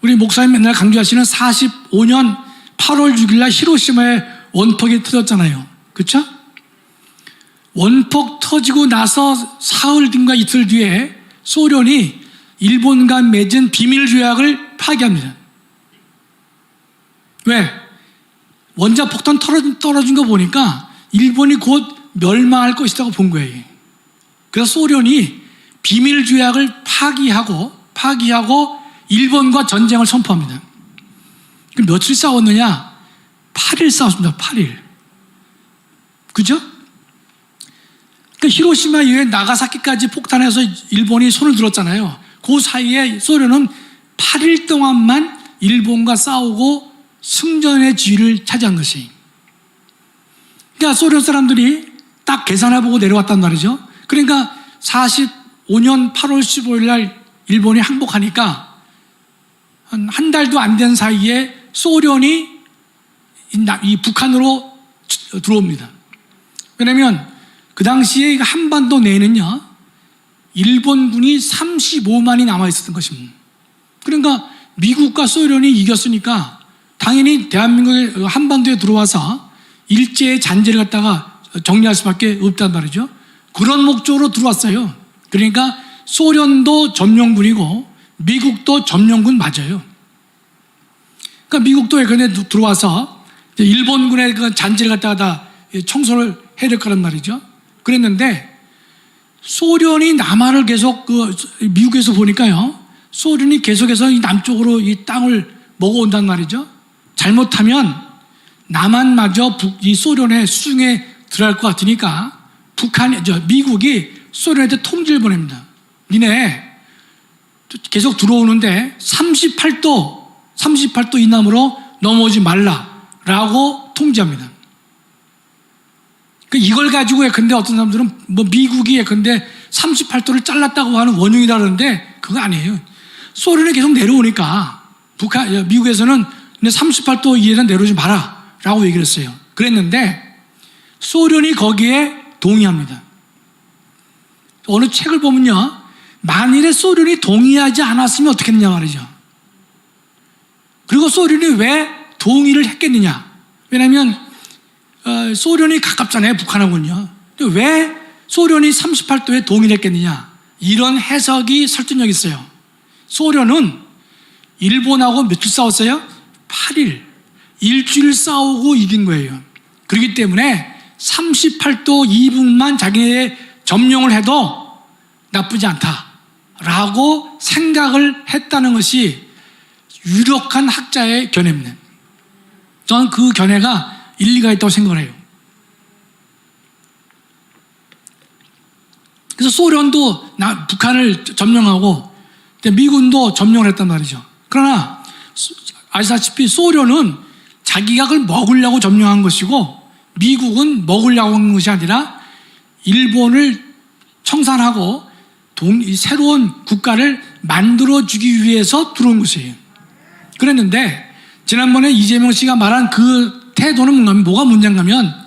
[SPEAKER 1] 우리 목사님 맨날 강조하시는 45년 8월 6일 날 히로시마에 원폭이 터졌잖아요. 그렇죠? 원폭 터지고 나서 사흘 뒤인가 이틀 뒤에 소련이 일본과 맺은 비밀 조약을 파기합니다. 왜? 원자 폭탄 떨어진 거 보니까 일본이 곧 멸망할 것이라고 본 거예요. 그래서 소련이 비밀 조약을 파기하고 일본과 전쟁을 선포합니다. 그럼 며칠 싸웠느냐? 8일 싸웠습니다. 8일. 그죠? 그러니까 히로시마 이후에 나가사키까지 폭탄해서 일본이 손을 들었잖아요. 그 사이에 소련은 8일 동안만 일본과 싸우고 승전의 지위를 차지한 것이. 그러니까 소련 사람들이 딱 계산해보고 내려왔단 말이죠. 그러니까 45년 8월 15일 날 일본이 항복하니까 한 달도 안 된 사이에 소련이 이 북한으로 들어옵니다. 왜냐하면 그 당시에 한반도 내는요 일본군이 35만이 남아있었던 것입니다. 그러니까 미국과 소련이 이겼으니까 당연히 대한민국의 한반도에 들어와서 일제의 잔재를 갖다가 정리할 수밖에 없단 말이죠. 그런 목적으로 들어왔어요. 그러니까 소련도 점령군이고 미국도 점령군 맞아요. 그러니까 미국도 예컨대 들어와서 일본군의 그 잔재를 갖다가 다 청소를 해야 될 거란 말이죠. 그랬는데 소련이 남한을 계속 미국에서 보니까요. 소련이 계속해서 이 남쪽으로 이 땅을 먹어온단 말이죠. 잘못하면 남한마저 이 소련의 수중에 들어갈 것 같으니까 미국이 소련한테 통지를 보냅니다. 니네 계속 들어오는데 38도 이남으로 넘어오지 말라라고 통지합니다. 이걸 가지고 예컨대 어떤 사람들은 미국이 예컨대 38도를 잘랐다고 하는 원흉이다 그러는데 그거 아니에요. 소련에 계속 내려오니까 미국에서는 38도 이하는 내려오지 마라 라고 얘기를 했어요. 그랬는데 소련이 거기에 동의합니다. 어느 책을 보면요 만일에 소련이 동의하지 않았으면 어떻게 했느냐 말이죠. 그리고 소련이 왜 동의를 했겠느냐. 왜냐하면 소련이 가깝잖아요, 북한하고는요. 왜 소련이 38도에 동의를 했겠느냐. 이런 해석이 설득력이 있어요. 소련은 일본하고 며칠 싸웠어요? 8일. 일주일 싸우고 이긴 거예요. 그렇기 때문에 38도 이북만 자기네 점령을 해도 나쁘지 않다라고 생각을 했다는 것이 유력한 학자의 견해입니다. 저는 그 견해가 일리가 있다고 생각을 해요. 그래서 소련도 북한을 점령하고 미군도 점령을 했단 말이죠. 그러나 아시다시피 소련은 자기가 그걸 먹으려고 점령한 것이고 미국은 먹으려고 한 것이 아니라 일본을 청산하고 새로운 국가를 만들어주기 위해서 들어온 것이에요. 그랬는데 지난번에 이재명 씨가 말한 그 태도는 뭐가 문제인가면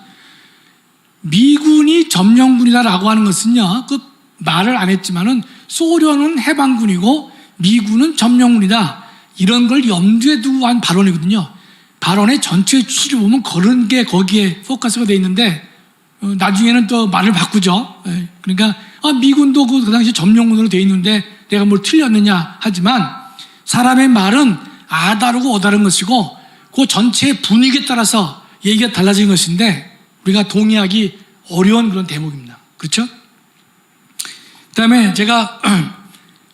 [SPEAKER 1] 미군이 점령군이다라고 하는 것은요, 그 말을 안 했지만은 소련은 해방군이고 미군은 점령군이다. 이런 걸 염두에 두고 한 발언이거든요. 발언의 전체 추리를 보면 그런 게 거기에 포커스가 돼 있는데 나중에는 또 말을 바꾸죠. 그러니까 미군도 그 당시 점령군으로 돼 있는데 내가 뭘 틀렸느냐 하지만 사람의 말은 아다르고 어다른 것이고 그 전체의 분위기에 따라서 얘기가 달라진 것인데 우리가 동의하기 어려운 그런 대목입니다. 그렇죠? 그 다음에 제가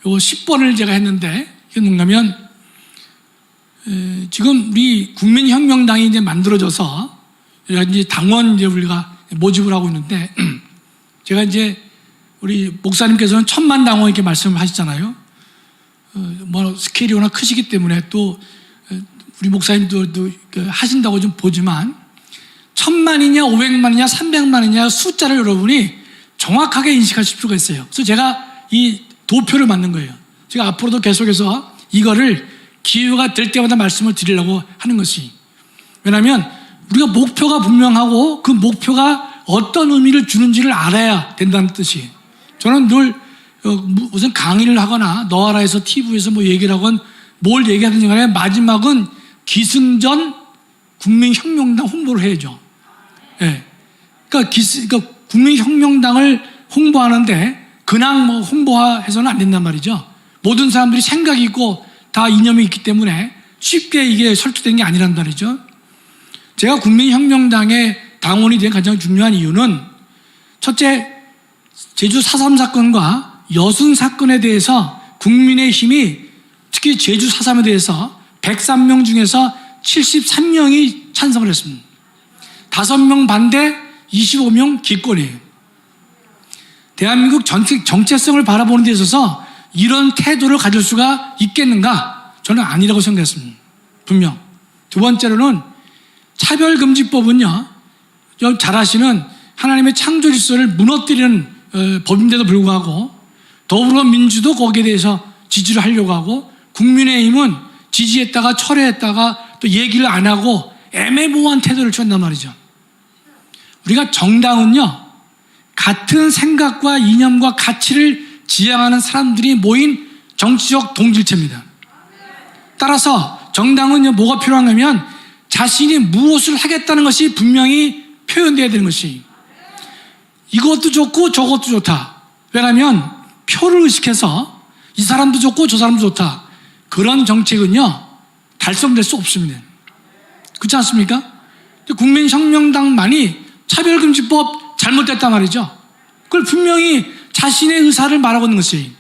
[SPEAKER 1] 요 10번을 제가 했는데 이게 뭔가면 지금 우리 국민혁명당이 이제 만들어져서 이제 당원 이제 우리가 모집을 하고 있는데 제가 이제 우리 목사님께서는 1000만 당원 이렇게 말씀을 하시잖아요. 뭐 스케일이 워낙 크시기 때문에 또 우리 목사님도 하신다고 좀 보지만 1000만이냐 500만이냐 300만이냐 숫자를 여러분이 정확하게 인식하실 필요가 있어요. 그래서 제가 이 도표를 만든 거예요. 제가 앞으로도 계속해서 이거를 기회가 될 때마다 말씀을 드리려고 하는 것이, 왜냐하면 우리가 목표가 분명하고 그 목표가 어떤 의미를 주는지를 알아야 된다는 뜻이에요. 저는 늘 무슨 강의를 하거나 너하라에서 TV에서 뭐 얘기를 하건 뭘 얘기하든지 간에 마지막은 기승전 국민혁명당 홍보를 해야죠. 예. 그러니까 국민혁명당을 홍보하는데 그냥 뭐 홍보해서는 안 된단 말이죠. 모든 사람들이 생각이 있고 다 이념이 있기 때문에 쉽게 이게 설득된 게 아니란 말이죠. 제가 국민혁명당의 당원이 된 가장 중요한 이유는 첫째, 제주 4.3 사건과 여순 사건에 대해서 국민의힘이 특히 제주 4.3에 대해서 103명 중에서 73명이 찬성을 했습니다. 5명 반대, 25명 기권이에요. 대한민국 정체성을 바라보는 데 있어서 이런 태도를 가질 수가 있겠는가? 저는 아니라고 생각했습니다. 분명. 두 번째로는 차별금지법은요, 잘 아시는 하나님의 창조 질서를 무너뜨리는 법인데도 불구하고 더불어민주도 거기에 대해서 지지를 하려고 하고 국민의힘은 지지했다가 철회했다가 또 얘기를 안 하고 애매모호한 태도를 취한단 말이죠. 우리가 정당은요, 같은 생각과 이념과 가치를 지향하는 사람들이 모인 정치적 동질체입니다. 따라서 정당은 뭐가 필요한가면 자신이 무엇을 하겠다는 것이 분명히 표현되어야 되는 것이, 이것도 좋고 저것도 좋다. 왜냐하면 표를 의식해서 이 사람도 좋고 저 사람도 좋다. 그런 정책은요, 달성될 수 없습니다. 그렇지 않습니까? 국민혁명당만이 차별금지법 잘못됐단 말이죠. 그걸 분명히 자신의 의사를 말하고 있는 것이,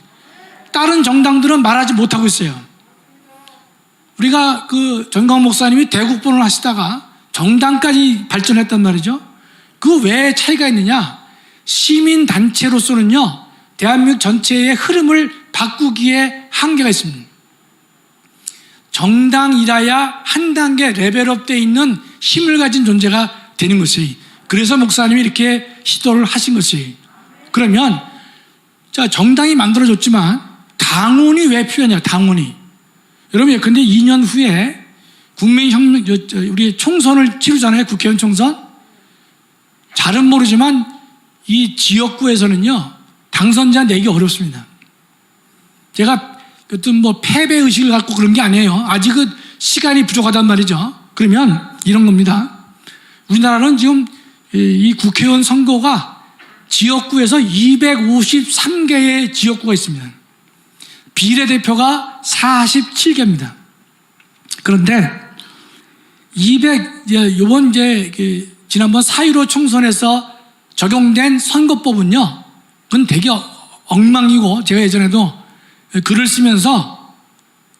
[SPEAKER 1] 다른 정당들은 말하지 못하고 있어요. 우리가 전광 목사님이 대국본을 하시다가 정당까지 발전했단 말이죠. 그 왜 차이가 있느냐? 시민단체로서는요, 대한민국 전체의 흐름을 바꾸기에 한계가 있습니다. 정당이라야 한 단계 레벨업 되어 있는 힘을 가진 존재가 되는 것이, 그래서 목사님이 이렇게 시도를 하신 것이. 그러면 자, 정당이 만들어졌지만 당원이 왜 필요하냐? 당원이. 여러분, 근데 2년 후에 국민혁명, 우리 총선을 치르잖아요. 국회의원 총선. 잘은 모르지만 이 지역구에서는요, 당선자 내기 어렵습니다. 제가 어떤 뭐 패배 의식을 갖고 그런 게 아니에요. 아직은 시간이 부족하단 말이죠. 그러면 이런 겁니다. 우리나라는 지금 이 국회의원 선거가 지역구에서 253개의 지역구가 있습니다. 비례대표가 47개입니다. 그런데 요번 지난번 4.15 총선에서 적용된 선거법은요, 그건 되게 엉망이고, 제가 예전에도 글을 쓰면서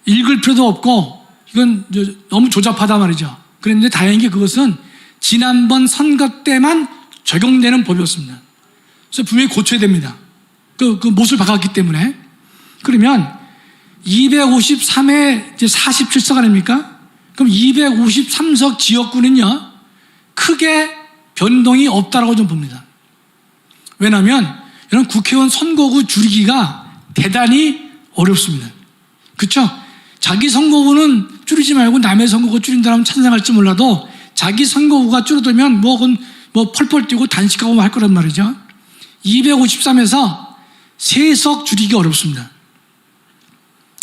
[SPEAKER 1] 읽을 필요도 없고, 이건 너무 조잡하다 말이죠. 그런데 다행히 그것은 지난번 선거 때만 적용되는 법이었습니다. 그래서 분명히 고쳐야 됩니다. 그 못을 박았기 때문에. 그러면 253에 47석 아닙니까? 그럼 253석 지역구는요, 크게 변동이 없다라고 좀 봅니다. 왜냐하면 이런 국회의원 선거구 줄이기가 대단히 어렵습니다. 그렇죠? 자기 선거구는 줄이지 말고 남의 선거구 줄인다면 찬성할지 몰라도 자기 선거구가 줄어들면 뭐 펄펄 뛰고 단식하고 할 거란 말이죠. 253에서 3석 줄이기 어렵습니다.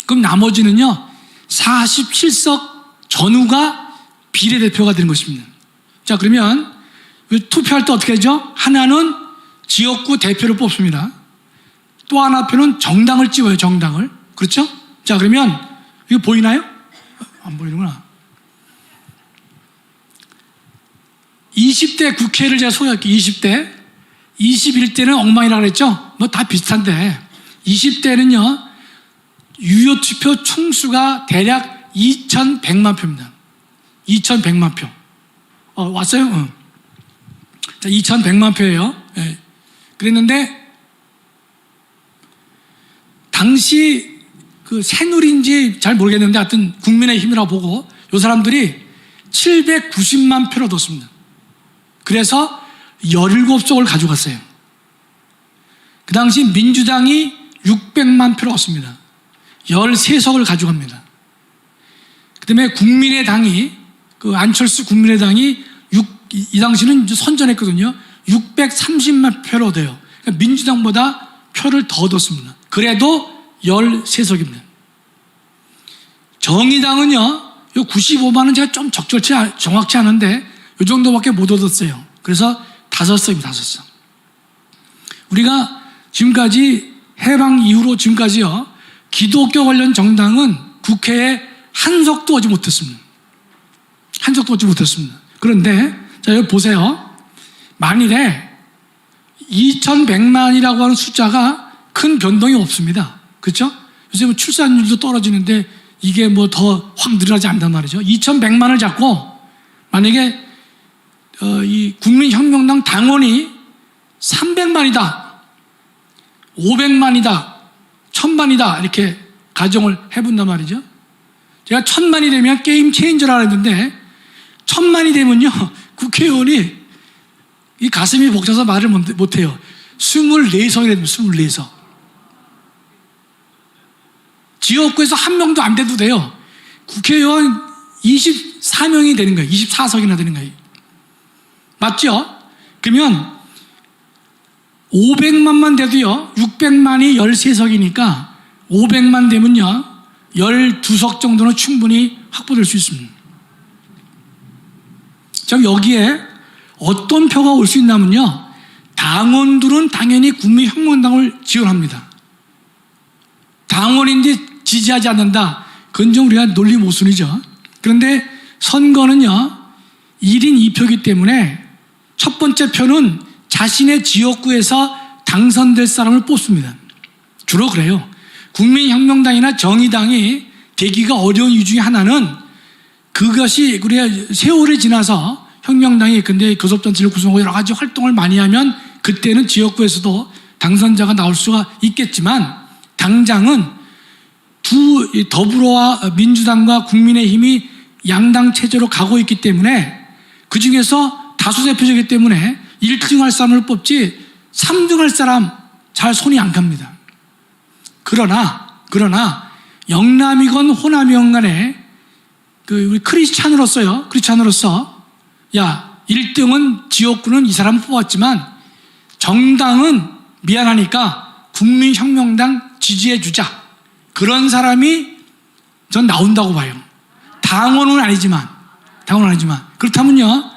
[SPEAKER 1] 그럼 나머지는요, 47석 전후가 비례대표가 되는 것입니다. 자, 그러면 투표할 때 어떻게 하죠? 하나는 지역구 대표를 뽑습니다. 또 하나 표는 정당을 찍어요, 정당을. 그렇죠? 자, 그러면 이거 보이나요? 안 보이는구나. 20대 국회를 제가 소개할게요. 20대. 21대는 엉망이라고 그랬죠? 뭐 다 비슷한데 20대는요, 유효 투표 총수가 대략 2,100만 표입니다. 2,100만 표. 왔어요? 자, 2,100만 표예요. 네. 그랬는데 당시 그 새누리인지 잘 모르겠는데 하여튼 국민의힘이라고 보고 이 사람들이 790만 표를 얻었습니다. 그래서 17석을 가져갔어요. 그 당시 민주당이 600만 표를 얻습니다. 13석을 가져갑니다. 그 다음에 국민의당이, 안철수 국민의당이 이 당시는 선전했거든요. 630만 표를 얻어요. 그러니까 민주당보다 표를 더 얻었습니다. 그래도 13석입니다. 정의당은요, 요 95만은 제가 좀 정확치 않은데 이 정도밖에 못 얻었어요. 그래서 5석입니다, 5석. 우리가 지금까지 해방 이후로 지금까지요, 기독교 관련 정당은 국회에 한 석도 오지 못했습니다. 한 석도 오지 못했습니다. 그런데 자, 여기 보세요. 만일에 2,100만이라고 하는 숫자가 큰 변동이 없습니다. 그렇죠? 요새 뭐 출산율도 떨어지는데 이게 뭐 더 확 늘어나지 않단 말이죠. 2,100만을 잡고 만약에 이 국민혁명당 당원이 300만이다, 500만이다, 1000만이다 이렇게 가정을 해본단 말이죠. 제가 1000만이 되면 게임 체인저라 했는데 1000만이 되면요, 국회의원이 이 가슴이 벅차서 말을 못해요. 24석이 됩니다. 24석. 지역구에서 한 명도 안 돼도 돼요. 국회의원 24명이 되는 거예요. 24석이나 되는 거예요. 맞죠? 그러면 500만만 돼도요, 600만이 13석이니까 500만 되면요, 12석 정도는 충분히 확보될 수 있습니다. 자, 여기에 어떤 표가 올 수 있냐면요, 당원들은 당연히 국민혁명당을 지원합니다. 당원인데 지지하지 않는다, 그건 좀 우리가 논리 모순이죠. 그런데 선거는요, 1인 2표이기 때문에 첫 번째 표는 자신의 지역구에서 당선될 사람을 뽑습니다. 주로 그래요. 국민혁명당이나 정의당이 되기가 어려운 이유 중에 하나는 그것이 우리가 세월이 지나서 혁명당이 근데 교섭단체를 구성하고 여러 가지 활동을 많이 하면 그때는 지역구에서도 당선자가 나올 수가 있겠지만, 당장은 더불어와 민주당과 국민의힘이 양당 체제로 가고 있기 때문에 그 중에서 다수대표제이기 때문에 1등 할 사람을 뽑지 3등 할 사람 잘 손이 안 갑니다. 그러나 영남이건 호남이건 간에 우리 크리스찬으로서 야, 1등은 지역구는 이 사람을 뽑았지만 정당은 미안하니까 국민혁명당 지지해주자, 그런 사람이 전 나온다고 봐요. 당원은 아니지만. 그렇다면요,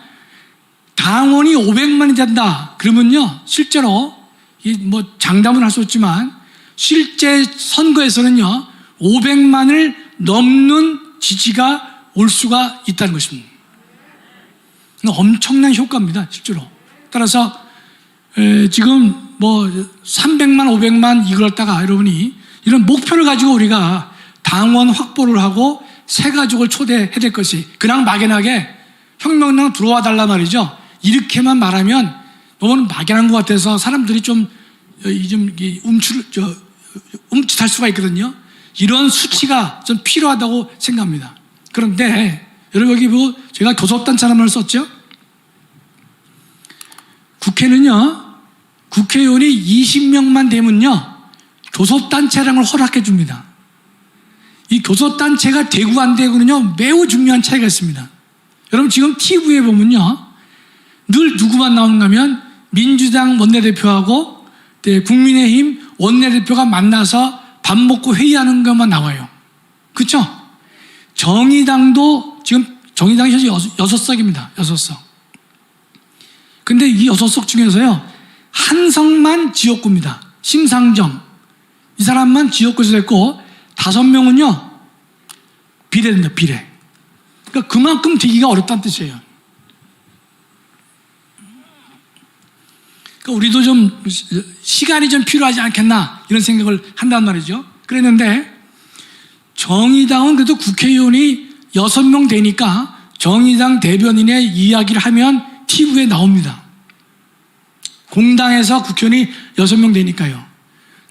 [SPEAKER 1] 당원이 500만이 된다. 그러면요, 실제로, 장담은 할 수 없지만, 실제 선거에서는요, 500만을 넘는 지지가 올 수가 있다는 것입니다. 엄청난 효과입니다, 실제로. 따라서, 지금 300만, 500만 이걸 갖다가 여러분이 이런 목표를 가지고 우리가 당원 확보를 하고 새 가족을 초대해야 될 것이, 그냥 막연하게 혁명당 들어와 달라 말이죠. 이렇게만 말하면 너무 막연한 것 같아서 사람들이 좀 움찔할 수가 있거든요. 이런 수치가 좀 필요하다고 생각합니다. 그런데 여러분, 여기 제가 교섭단체라는 말을 썼죠. 국회는요, 국회의원이 20명만 되면요, 교섭단체라는 걸 허락해 줍니다. 이 교섭단체가 되고 안 되고는요, 매우 중요한 차이가 있습니다. 여러분, 지금 TV에 보면요, 늘 누구만 나오는가 하면 민주당 원내대표하고 국민의힘 원내대표가 만나서 밥 먹고 회의하는 것만 나와요. 그렇죠? 정의당도 지금 정의당이 현재 6석입니다. 6석. 근데 이 6석 중에서요, 한석만 지역구입니다. 심상정. 이 사람만 지역구에서 됐고, 5명은요, 비례입니다. 비례. 그러니까 그만큼 되기가 어렵다는 뜻이에요. 그러니까 우리도 좀 시간이 좀 필요하지 않겠나, 이런 생각을 한단 말이죠. 그랬는데, 정의당은 그래도 국회의원이 6명 되니까 정의당 대변인의 이야기를 하면 TV에 나옵니다. 공당에서 국회의원이 6명 되니까요.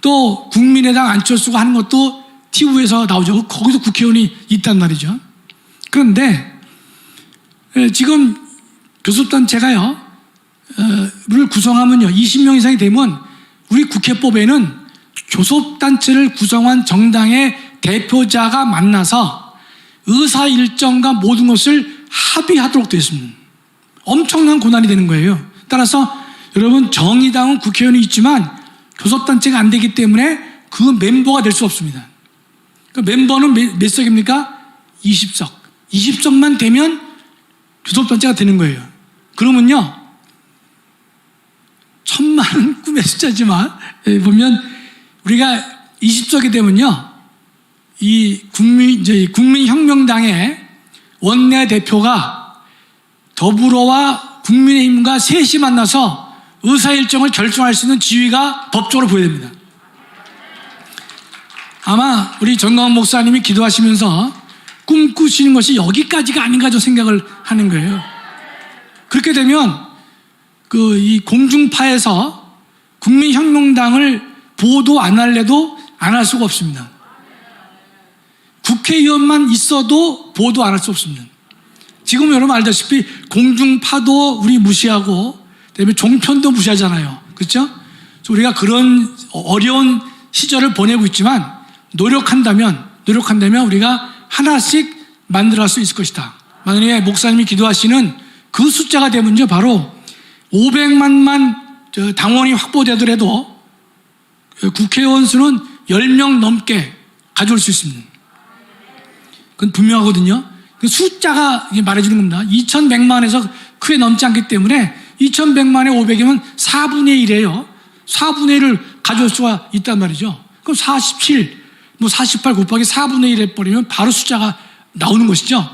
[SPEAKER 1] 또 국민의당 안철수가 하는 것도 TV에서 나오죠. 거기도 국회의원이 있단 말이죠. 그런데 지금 교섭단체가요, 를 구성하면요, 20명 이상이 되면 우리 국회법에는 교섭단체를 구성한 정당의 대표자가 만나서 의사 일정과 모든 것을 합의하도록 되어 있습니다. 엄청난 고난이 되는 거예요. 따라서 여러분, 정의당은 국회의원이 있지만 교섭단체가 안 되기 때문에 그 멤버가 될 수 없습니다. 그 멤버는 몇 석입니까? 20석. 20석만 되면 교섭단체가 되는 거예요. 그러면요, 1000만은 꿈의 숫자지만 보면 우리가 20석이 되면요, 이 국민혁명당의 원내대표가 더불어와 국민의힘과 셋이 만나서 의사일정을 결정할 수 있는 지위가 법적으로 보여야 됩니다. 아마 우리 정광훈 목사님이 기도하시면서 꿈꾸시는 것이 여기까지가 아닌가 저 생각을 하는 거예요. 그렇게 되면 이 공중파에서 국민혁명당을 보도 안 할래도 안 할 수가 없습니다. 국회의원만 있어도 보도 안 할 수 없습니다. 지금 여러분 알다시피 공중파도 우리 무시하고 그다음에 종편도 무시하잖아요. 그렇죠? 우리가 그런 어려운 시절을 보내고 있지만 노력한다면 우리가 하나씩 만들어갈 수 있을 것이다. 만약에 목사님이 기도하시는 그 숫자가 되면요, 바로 500만만 당원이 확보되더라도 국회의원 수는 10명 넘게 가져올 수 있습니다. 그건 분명하거든요. 그 숫자가 말해주는 겁니다. 2100만에서 크게 넘지 않기 때문에 2100만에 500이면 4분의 1이에요. 4분의 1을 가져올 수가 있단 말이죠. 그럼 47, 48 곱하기 4분의 1 해버리면 바로 숫자가 나오는 것이죠.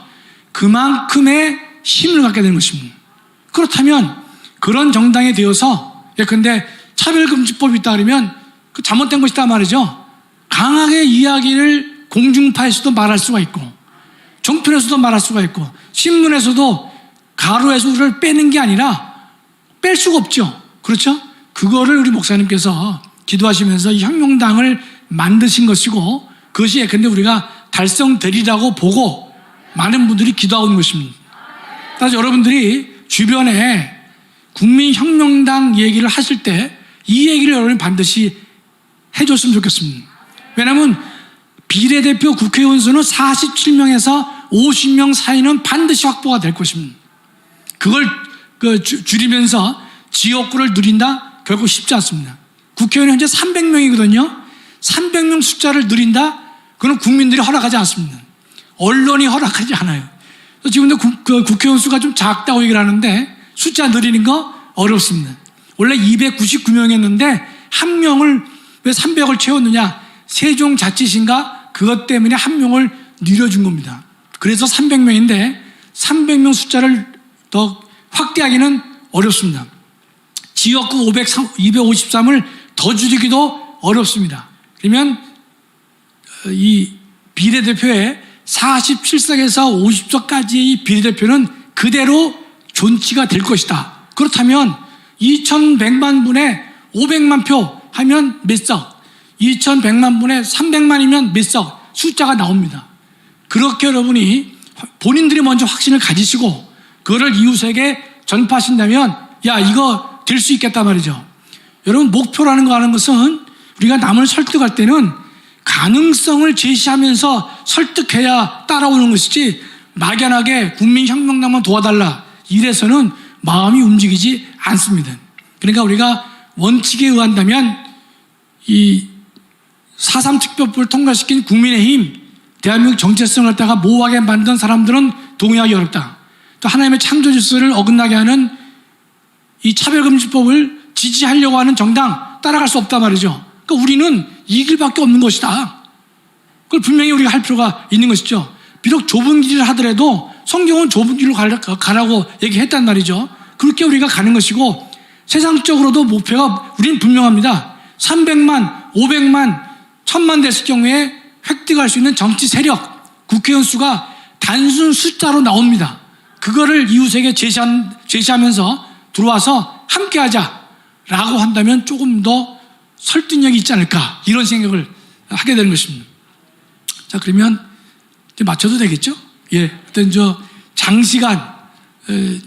[SPEAKER 1] 그만큼의 힘을 갖게 되는 것입니다. 그렇다면 그런 정당이 되어서, 예컨대 차별금지법이 있다 그러면 그 잘못된 것이다 말이죠. 강하게 이야기를 공중파에서도 말할 수가 있고, 종편에서도 말할 수가 있고, 신문에서도 가로에서 우리를 빼는 게 아니라 뺄 수가 없죠. 그렇죠? 그거를 우리 목사님께서 기도하시면서 이 혁명당을 만드신 것이고, 그것이 예컨대 우리가 달성되리라고 보고 많은 분들이 기도하고 있는 것입니다. 따라서 여러분들이 주변에 국민혁명당 얘기를 하실 때 이 얘기를 여러분이 반드시 해줬으면 좋겠습니다. 왜냐하면 비례대표 국회의원 수는 47명에서 50명 사이는 반드시 확보가 될 것입니다. 그걸 줄이면서 지역구를 누린다? 결국 쉽지 않습니다. 국회의원이 현재 300명이거든요. 300명 숫자를 누린다? 그건 국민들이 허락하지 않습니다. 언론이 허락하지 않아요. 지금도 국회의원 수가 좀 작다고 얘기를 하는데 숫자 늘리는 거 어렵습니다. 원래 299명이었는데 한 명을 왜 300을 채웠느냐? 세종자치시인가? 그것 때문에 한 명을 늘려준 겁니다. 그래서 300명인데 300명 숫자를 더 확대하기는 어렵습니다. 지역구 253을 더 줄이기도 어렵습니다. 그러면 이 비례대표의 47석에서 50석까지의 비례대표는 그대로 존치가 될 것이다. 그렇다면 2100만 분의 500만 표 하면 몇 석? 2100만 분의 300만이면 몇 석? 숫자가 나옵니다. 그렇게 여러분이 본인들이 먼저 확신을 가지시고 그거를 이웃에게 전파하신다면 야 이거 될 수 있겠단 말이죠. 여러분 목표라는 거 하는 것은 우리가 남을 설득할 때는 가능성을 제시하면서 설득해야 따라오는 것이지 막연하게 국민혁명당만 도와달라 이래서는 마음이 움직이지 않습니다. 그러니까 우리가 원칙에 의한다면 이 4.3 특별법을 통과시킨 국민의힘 대한민국 정체성을 갖다가 모호하게 만든 사람들은 동의하기 어렵다. 또 하나님의 창조 질서를 어긋나게 하는 이 차별금지법을 지지하려고 하는 정당 따라갈 수 없단 말이죠. 그러니까 우리는 이 길밖에 없는 것이다. 그걸 분명히 우리가 할 필요가 있는 것이죠. 비록 좁은 길을 하더라도 성경은 좁은 길로 가라고 얘기했단 말이죠. 그렇게 우리가 가는 것이고 세상적으로도 목표가 우리는 분명합니다. 300만, 500만, 1000만 됐을 경우에 획득할 수 있는 정치 세력, 국회의원 수가 단순 숫자로 나옵니다. 그거를 이웃에게 제시하면서 들어와서 함께하자라고 한다면 조금 더 설득력이 있지 않을까 이런 생각을 하게 되는 것입니다. 자 그러면 이제 맞춰도 되겠죠? 예, 일단 장시간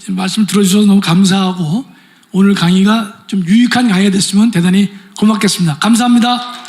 [SPEAKER 1] 말씀 들어주셔서 너무 감사하고 오늘 강의가 좀 유익한 강의가 됐으면 대단히 고맙겠습니다. 감사합니다.